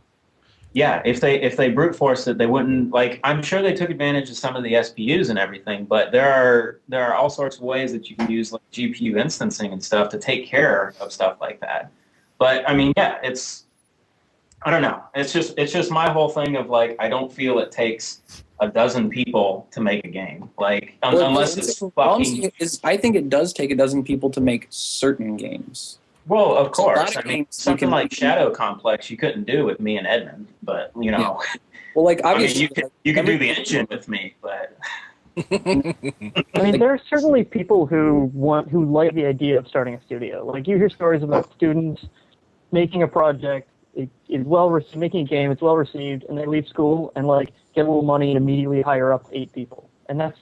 Yeah, if they brute forced it, they wouldn't, like, I'm sure they took advantage of some of the SPUs and everything, but there are all sorts of ways that you can use like GPU instancing and stuff to take care of stuff like that. But I mean, yeah, I don't know. It's just my whole thing of like, I don't feel it takes a dozen people to make a game. Like, unless it's fucking... I think it does take a dozen people to make certain games. Well, of course. I mean, something like Shadow Complex you couldn't do with me and Edmund, but Yeah. Well, like, obviously, you could do the engine with me, but I mean, there are certainly people who like the idea of starting a studio. Like, you hear stories about students making a project, making a game, it's well received, and they leave school and like get a little money and immediately hire up 8 people, and that's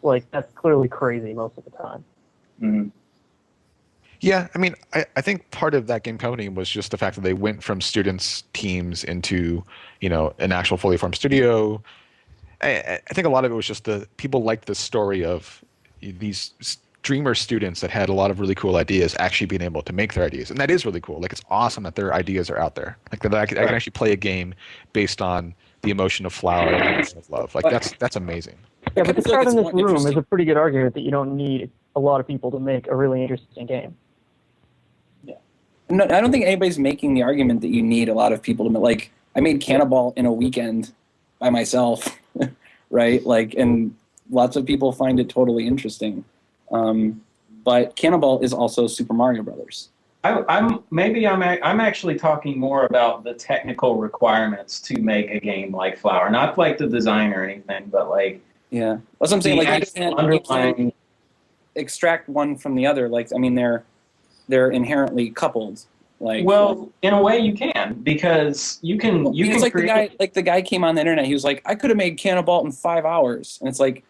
clearly crazy most of the time. Mm-hmm. Yeah, I mean, I think part of that game company was just the fact that they went from students' teams into, an actual fully formed studio. I think a lot of it was just the people liked the story of these dreamer students that had a lot of really cool ideas actually being able to make their ideas. And that is really cool. Like, it's awesome that their ideas are out there. Like, that I can actually play a game based on the emotion of flower and the emotion of love. Like, that's amazing. Yeah, but the crowd in this room is a pretty good argument that you don't need a lot of people to make a really interesting game. No, I don't think anybody's making the argument that you need a lot of people to make. Like, I made Cannonball in a weekend by myself, right? Like, and lots of people find it totally interesting. But Cannonball is also Super Mario Brothers. I'm actually talking more about the technical requirements to make a game like Flower, not like the design or anything, but like, yeah, that's what I'm saying. Like, you can't extract one from the other. Like, I mean, they're inherently coupled. Like, well, in a way you can, because you can like create... the guy came on the internet, he was like, I could have made Cannonball in 5 hours. And it's like,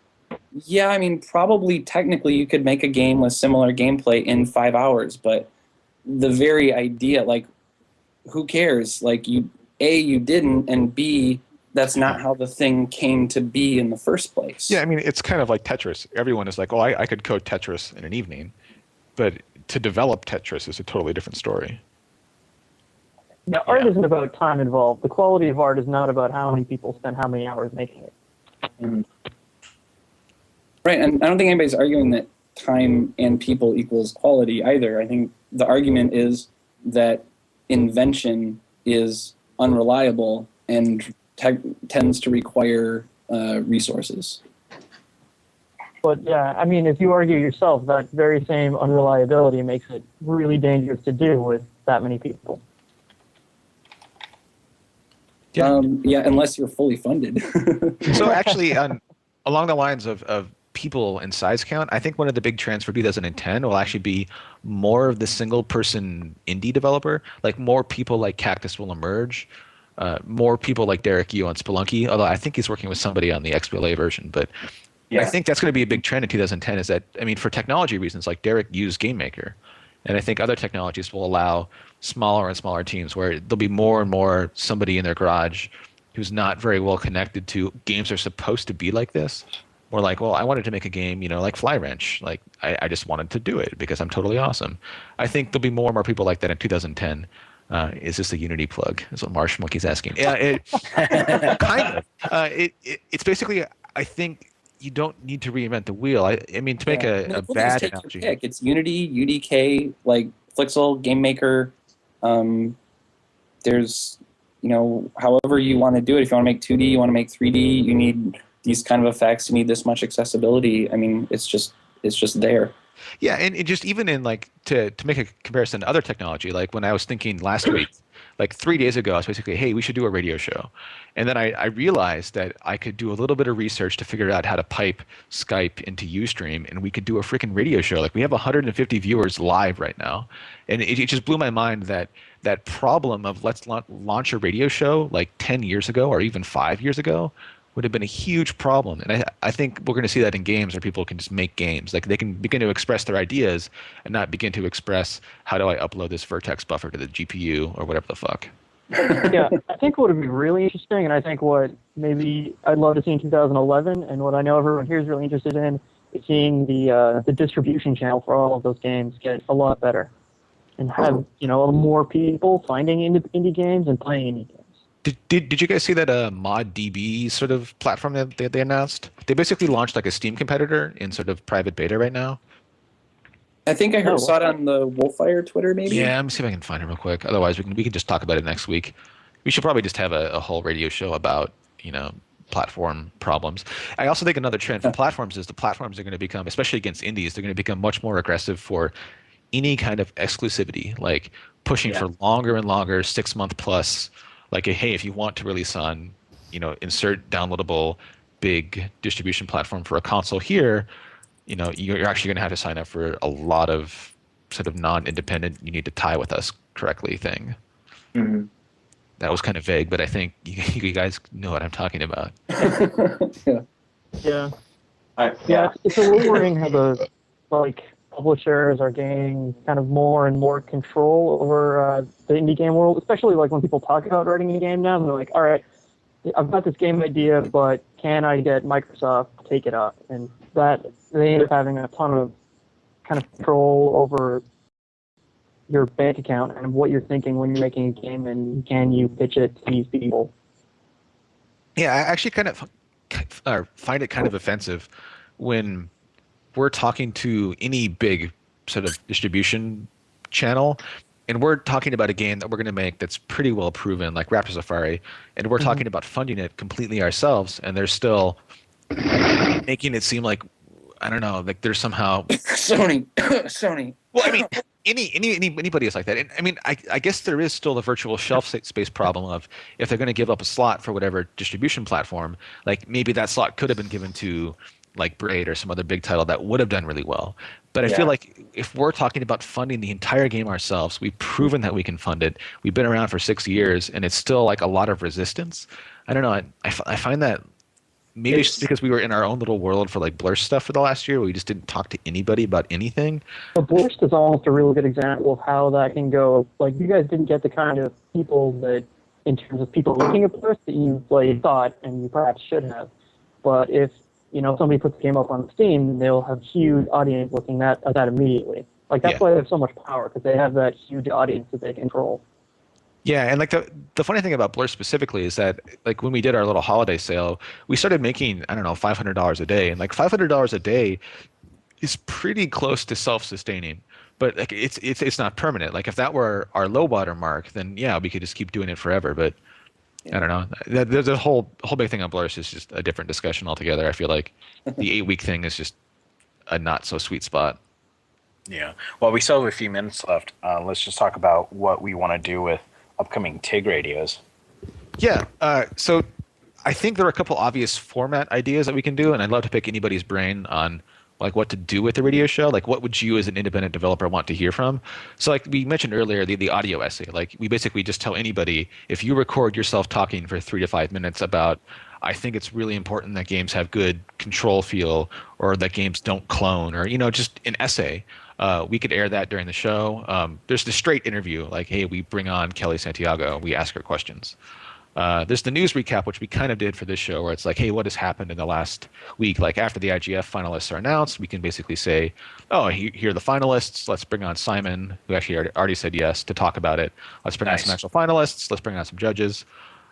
yeah, I mean, probably technically you could make a game with similar gameplay in 5 hours, but the very idea, like, who cares? Like, you didn't, and B, that's not how the thing came to be in the first place. Yeah, I mean, it's kind of like Tetris. Everyone is like, oh, I could code Tetris in an evening. But to develop Tetris is a totally different story. Now, art isn't about time involved. The quality of art is not about how many people spend how many hours making it. Mm. Right, and I don't think anybody's arguing that time and people equals quality either. I think the argument is that invention is unreliable and tends to require resources. But yeah, I mean, if you argue yourself, that very same unreliability makes it really dangerous to do with that many people. Yeah, unless you're fully funded. So actually, along the lines of people and size count, I think one of the big trends for 2010 will actually be more of the single-person indie developer. Like more people like Cactus will emerge. More people like Derek Yu on Spelunky, although I think he's working with somebody on the XBLA version. But yeah. I think that's going to be a big trend in 2010 is that, I mean, for technology reasons, like Derek Yu's Game Maker. And I think other technologies will allow smaller and smaller teams where there'll be more and more somebody in their garage who's not very well connected to games are supposed to be like this. Or like, well, I wanted to make a game, you know, like Fly Wrench. Like, I just wanted to do it because I'm totally awesome. I think there'll be more and more people like that in 2010. Is this a Unity plug? Is what Marsh Monkey's asking. Yeah, kind of. It's basically, I think you don't need to reinvent the wheel. I mean, to make a bad analogy. It's Unity, UDK, like Flixel, Game Maker. There's, you know, however you want to do it. If you want to make 2D, you want to make 3D, you need these kind of effects, you need this much accessibility. I mean, it's just there. Yeah, and it just even in like to make a comparison to other technology, like when I was thinking last week, like 3 days ago, I was basically, hey, we should do a radio show. And then I realized that I could do a little bit of research to figure out how to pipe Skype into Ustream, and we could do a freaking radio show. Like we have 150 viewers live right now. And it just blew my mind that that problem of let's launch a radio show like 10 years ago or even 5 years ago would have been a huge problem. And I think we're going to see that in games where people can just make games. Like they can begin to express their ideas and not begin to express, how do I upload this vertex buffer to the GPU or whatever the fuck. Yeah, I think what would be really interesting, and I think what maybe I'd love to see in 2011, and what I know everyone here is really interested in, is seeing the distribution channel for all of those games get a lot better. And have, you know, more people finding indie games and playing indie games. Did you guys see that ModDB sort of platform that they announced? They basically launched like a Steam competitor in sort of private beta right now. I think I saw it on the Wolfire Twitter, maybe. Yeah, let me see if I can find it real quick. Otherwise, we can just talk about it next week. We should probably just have a whole radio show about, you know, platform problems. I also think another trend for platforms is the platforms are going to become, especially against indies, they're going to become much more aggressive for any kind of exclusivity, like pushing for longer and longer, 6 month plus. Like, hey, if you want to release on, you know, insert downloadable big distribution platform for a console here, you know, you're actually going to have to sign up for a lot of sort of non-independent, you need to tie with us correctly thing. Mm-hmm. That was kind of vague, but I think you guys know what I'm talking about. Yeah. It's a little worrying how the publishers are gaining kind of more and more control over the indie game world, especially like when people talk about writing a game now, they're like, all right, I've got this game idea, but can I get Microsoft to take it up? And that they end up having a ton of kind of control over your bank account and what you're thinking when you're making a game, and can you pitch it to these people? Yeah, I actually kind of find it kind of offensive when we're talking to any big sort of distribution channel, and we're talking about a game that we're going to make that's pretty well proven, like Raptor Safari, and we're talking about funding it completely ourselves, and they're still making it seem like, I don't know, like there's somehow Sony. Well, I mean, anybody is like that. And I mean, I guess there is still a virtual shelf space problem of if they're going to give up a slot for whatever distribution platform, like maybe that slot could have been given to like Braid or some other big title that would have done really well. But I feel like if we're talking about funding the entire game ourselves, we've proven that we can fund it. We've been around for 6 years, and it's still like a lot of resistance. I don't know. I find that maybe it's because we were in our own little world for like Blurst stuff for the last year. We just didn't talk to anybody about anything. But Blurst is almost a really good example of how that can go. Like, you guys didn't get the kind of people that in terms of people looking at Blurst that you thought and you perhaps should have. But if somebody puts the game up on Steam, they'll have huge audience looking at that immediately. Like that's why they have so much power, because they have that huge audience that they control. Yeah, and like the funny thing about Blur specifically is that like when we did our little holiday sale, we started making, I don't know, $500 a day, and like $500 a day is pretty close to self-sustaining. But like it's not permanent. Like if that were our low water mark, then yeah, we could just keep doing it forever. But I don't know. The whole big thing on Blur is just a different discussion altogether. I feel like the 8-week thing is just a not so sweet spot. Yeah. Well, we still have a few minutes left. Let's just talk about what we want to do with upcoming TIGRadios. Yeah. So I think there are a couple obvious format ideas that we can do, and I'd love to pick anybody's brain on like what to do with the radio show. Like what would you as an independent developer want to hear from? So like we mentioned earlier, the audio essay, like we basically just tell anybody, if you record yourself talking for 3 to 5 minutes about, I think it's really important that games have good control feel, or that games don't clone, or, just an essay. We could air that during the show. There's the straight interview, like, hey, we bring on Kelly Santiago, we ask her questions. There's the news recap, which we kind of did for this show, where it's like, hey, what has happened in the last week? Like after the IGF finalists are announced, we can basically say, oh, here are the finalists. Let's bring on Simon, who actually already said yes, to talk about it. Let's bring on some actual finalists. Let's bring on some judges.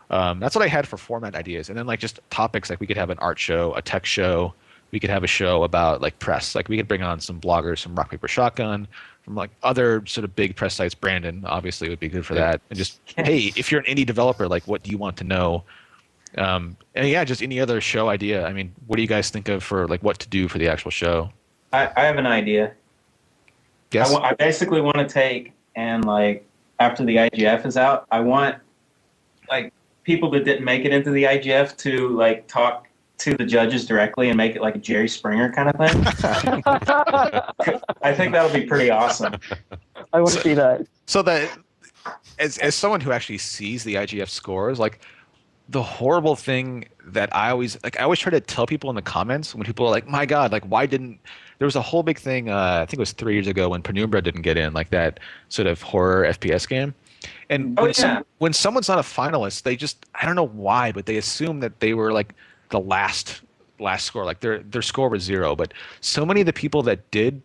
That's what I had for format ideas. And then like just topics, like we could have an art show, a tech show. We could have a show about like press. Like we could bring on some bloggers, some Rock Paper Shotgun, from like other sort of big press sites. Brandon obviously would be good for that. And just, hey, if you're an indie developer, like what do you want to know? And yeah, just any other show idea. I mean, what do you guys think of for like what to do for the actual show? I have an idea. Yes. I basically want to take and like after the IGF is out, I want like people that didn't make it into the IGF to like talk to the judges directly and make it like a Jerry Springer kind of thing. I think that'll be pretty awesome. I want to see that. So that as someone who actually sees the IGF scores, like the horrible thing that I always try to tell people in the comments when people are like, my God, like why didn't there was a whole big thing, I think it was 3 years ago when Penumbra didn't get in, like that sort of horror FPS game. And when someone's not a finalist, they just, I don't know why, but they assume that they were like the last score, like their score was 0. But so many of the people that did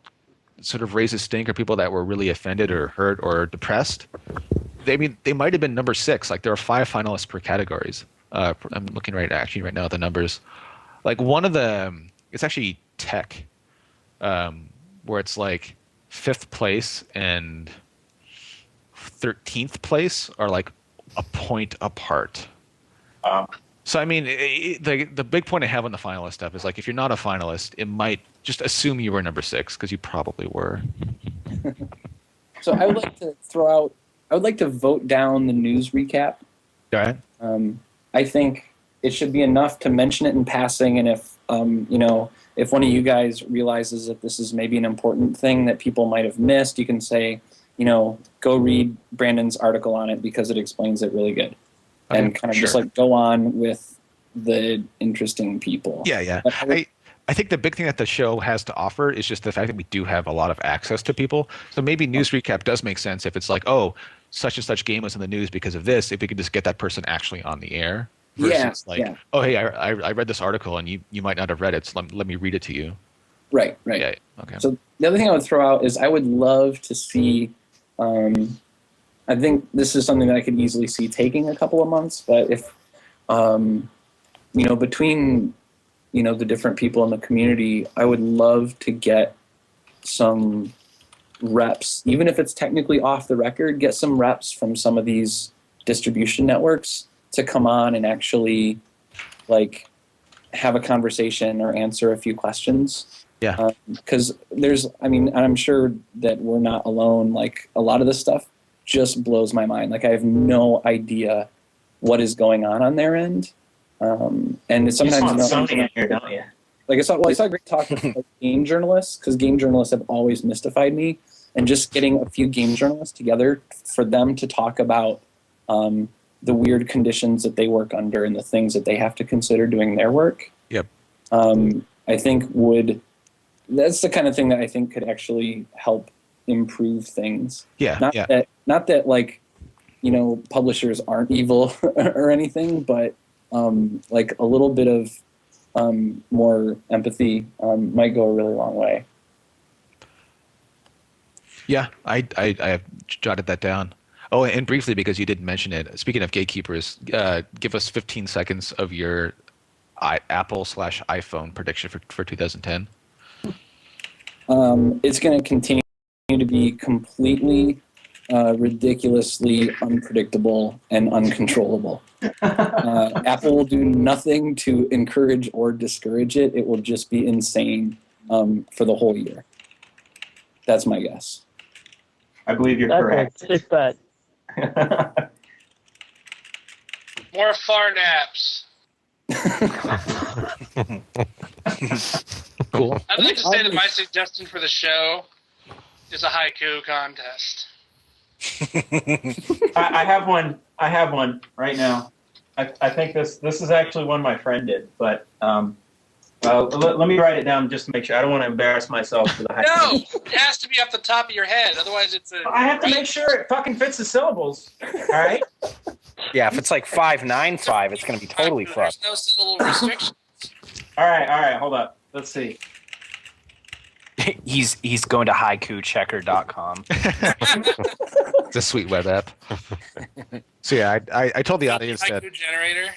sort of raise a stink are people that were really offended or hurt or depressed. They might have been number 6. Like there are 5 finalists per categories. I'm looking right now at the numbers. Like one of the, it's actually tech, where it's like 5th place and 13th place are like a point apart. So I mean, the big point I have on the finalist stuff is like if you're not a finalist, it might just assume you were number 6 because you probably were. So I would like to throw out. I would like to vote down the news recap. Go ahead. I think it should be enough to mention it in passing, and if if one of you guys realizes that this is maybe an important thing that people might have missed, you can say, go read Brandon's article on it because it explains it really good. And kind of just like go on with the interesting people. Yeah. I think the big thing that the show has to offer is just the fact that we do have a lot of access to people. So maybe news recap does make sense if it's like, oh, such and such game was in the news because of this. If we could just get that person actually on the air versus oh, hey, I read this article and you might not have read it, so let me read it to you. Right. Yeah, okay. So the other thing I would throw out is I would love to see. I think this is something that I could easily see taking a couple of months, but if, between, the different people in the community, I would love to get some reps, even if it's technically off the record, get some reps from some of these distribution networks to come on and actually like have a conversation or answer a few questions. Yeah. Because I'm sure that we're not alone. Like a lot of this stuff just blows my mind. Like I have no idea what is going on their end. And it's sometimes you want something in here, don't you? Like I saw a great talk with like, game journalists, because game journalists have always mystified me, and just getting a few game journalists together for them to talk about the weird conditions that they work under and the things that they have to consider doing their work. Yep. I think that's the kind of thing that I think could actually help improve things. Yeah. Not that like publishers aren't evil or anything, but like a little bit of more empathy might go a really long way. Yeah, I have jotted that down. Oh, and briefly, because you didn't mention it, speaking of gatekeepers, give us 15 seconds of your Apple/iPhone prediction for 2010. It's going to continue to be completely, ridiculously unpredictable and uncontrollable. Apple will do nothing to encourage or discourage it. It will just be insane for the whole year. That's my guess. I believe you're correct. That's a sick bet. More far naps. Cool. I'd like to say that my suggestion for the show is a haiku contest. I have one. I have one right now. I think this is actually one my friend did, but let me write it down just to make sure. I don't want to embarrass myself for the haiku. No, it has to be off the top of your head. Otherwise, it's a. I have to make sure it fucking fits the syllables. All right. Yeah, if it's like 595, it's going to be totally There's fucked. no syllable restriction. All right. Hold up. Let's see. He's going to haikuchecker.com. It's a sweet web app. So yeah, I told the audience that Haiku generator.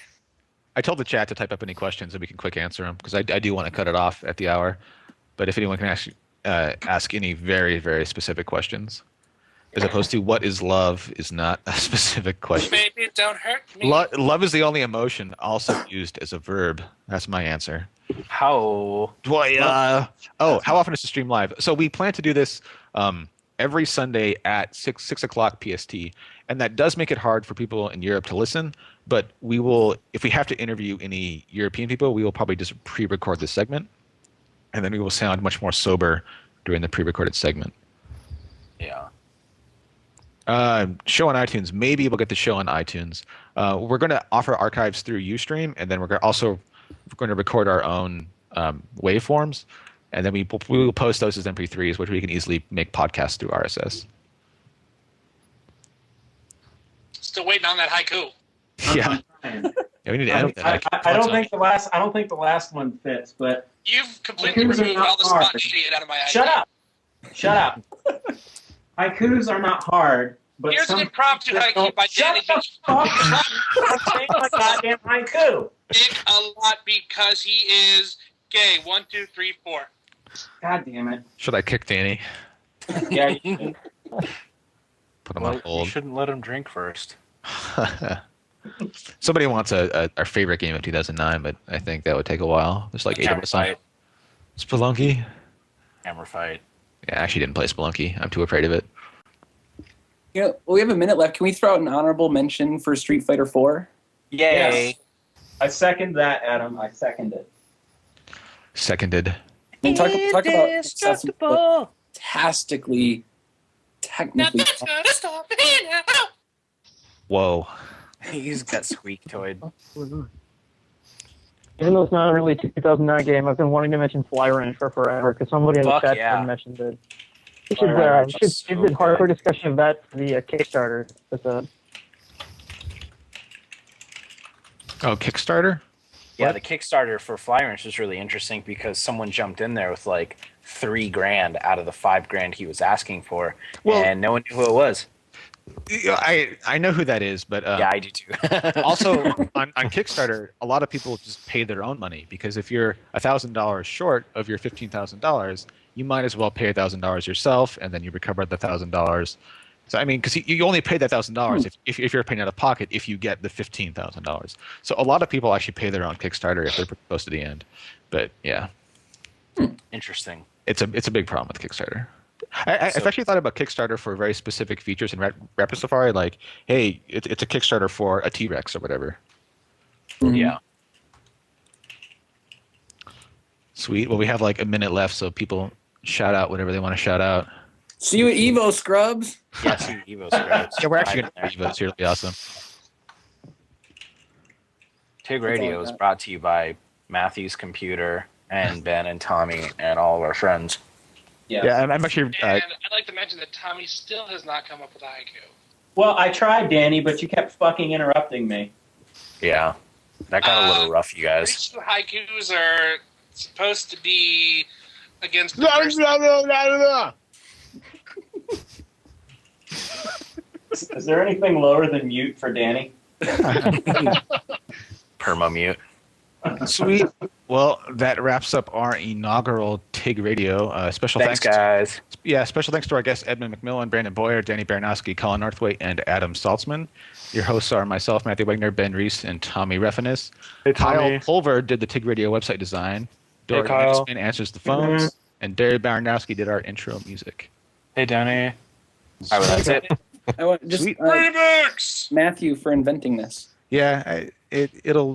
I told the chat to type up any questions and we can quick answer them because I do want to cut it off at the hour. But if anyone can ask any very, very specific questions, as opposed to what is love is not a specific question. Baby, don't hurt me. Love is the only emotion also used as a verb. That's my answer. How? How often is the stream live? So we plan to do this every Sunday at 6 o'clock PST, and that does make it hard for people in Europe to listen. But we will, if we have to interview any European people, we will probably just pre-record this segment, and then we will sound much more sober during the pre-recorded segment. Yeah. Show on iTunes. Maybe we'll get the show on iTunes. We're going to offer archives through Ustream, and then we're going to record our own waveforms, and then we will post those as MP3s, which we can easily make podcasts through RSS. Still waiting on that haiku. Yeah. Yeah, we need to edit that. I don't think the last one fits, but You've completely Haikus are removed not all the hard. spot shit out of my idea. Shut up. Haikus are not hard, but Here's an impromptu haiku by Shut Danny the B. fuck up. I'm saying my goddamn haiku. Big a lot because he is gay. 1, 2, 3, 4. God damn it. Should I kick Danny? Yeah, you should. Put him on You hold. shouldn't let him drink first. Somebody wants our favorite game of 2009, but I think that would take a while. There's like 8 of us on it. Spelunky? Hammer fight. Yeah, I actually didn't play Spelunky. I'm too afraid of it. We have a minute left. Can we throw out an honorable mention for Street Fighter 4? Yay. Yes. I second that, Adam. I second it. Seconded. And talk about fantastically, technically. Nothing's gonna stop me now. Whoa. He's got squeak-toed. Even though it's not a really 2009 game, I've been wanting to mention Fly Ranch for forever because somebody in the Fuck chat yeah. had mentioned it. We Fly should, Ranch we is should so do a hardcore good. discussion of that for the Kickstarter. Oh, Kickstarter? Yeah, What? the Kickstarter for Fly Ranch was really interesting because someone jumped in there with like $3,000 out of the $5,000 he was asking for, and no one knew who it was. Yeah, I know who that is, but Yeah, I do too. also on Kickstarter, a lot of people just pay their own money because if you're $1,000 short of your $15,000, you might as well pay $1,000 yourself, and then you recover the $1,000. So I mean, because you only pay that $1,000 if you're paying out of pocket if you get the $15,000. So a lot of people actually pay their own Kickstarter if they're close to the end. But yeah, Interesting. it's a big problem with Kickstarter. I've actually thought about Kickstarter for very specific features in Raptor Safari, like, hey, it's a Kickstarter for a T-Rex or whatever. Yeah. Sweet. Well, we have like a minute left, so people shout out whatever they want to shout out. See you at Evo, Scrubs. Yeah, see Evo scripts. Yeah, we're actually going to have Evo. It's really awesome. TIGRadio is brought to you by Matthew's Computer and Ben and Tommy and all of our friends. Yeah. Yeah, I'm actually. And I'd like to mention that Tommy still has not come up with a haiku. Well, I tried, Danny, but you kept fucking interrupting me. Yeah, that got a little rough, you guys. These haikus are supposed to be against the Is there anything lower than mute for Danny? Perma mute. Sweet. Well, that wraps up our inaugural TIGRadio. Special Thanks, guys. Special thanks to our guests Edmund McMillen, Brandon Boyer, Danny Baranowsky, Colin Northway, and Adam Saltsman. Your hosts are myself, Matthew Wegner, Ben Reese, and Tommy Reffinis. Hey, Tommy. Kyle Pulver did the TIGRadio website design. Hey, Dory Kyle. Anderson answers the phones. And Derry Baranowski did our intro music. Hey, Danny. All right, that's it. I want just remix. Matthew for inventing this. Yeah,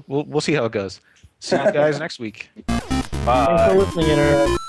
we'll see how it goes. See you guys next week. Bye. Thanks for listening, Internet.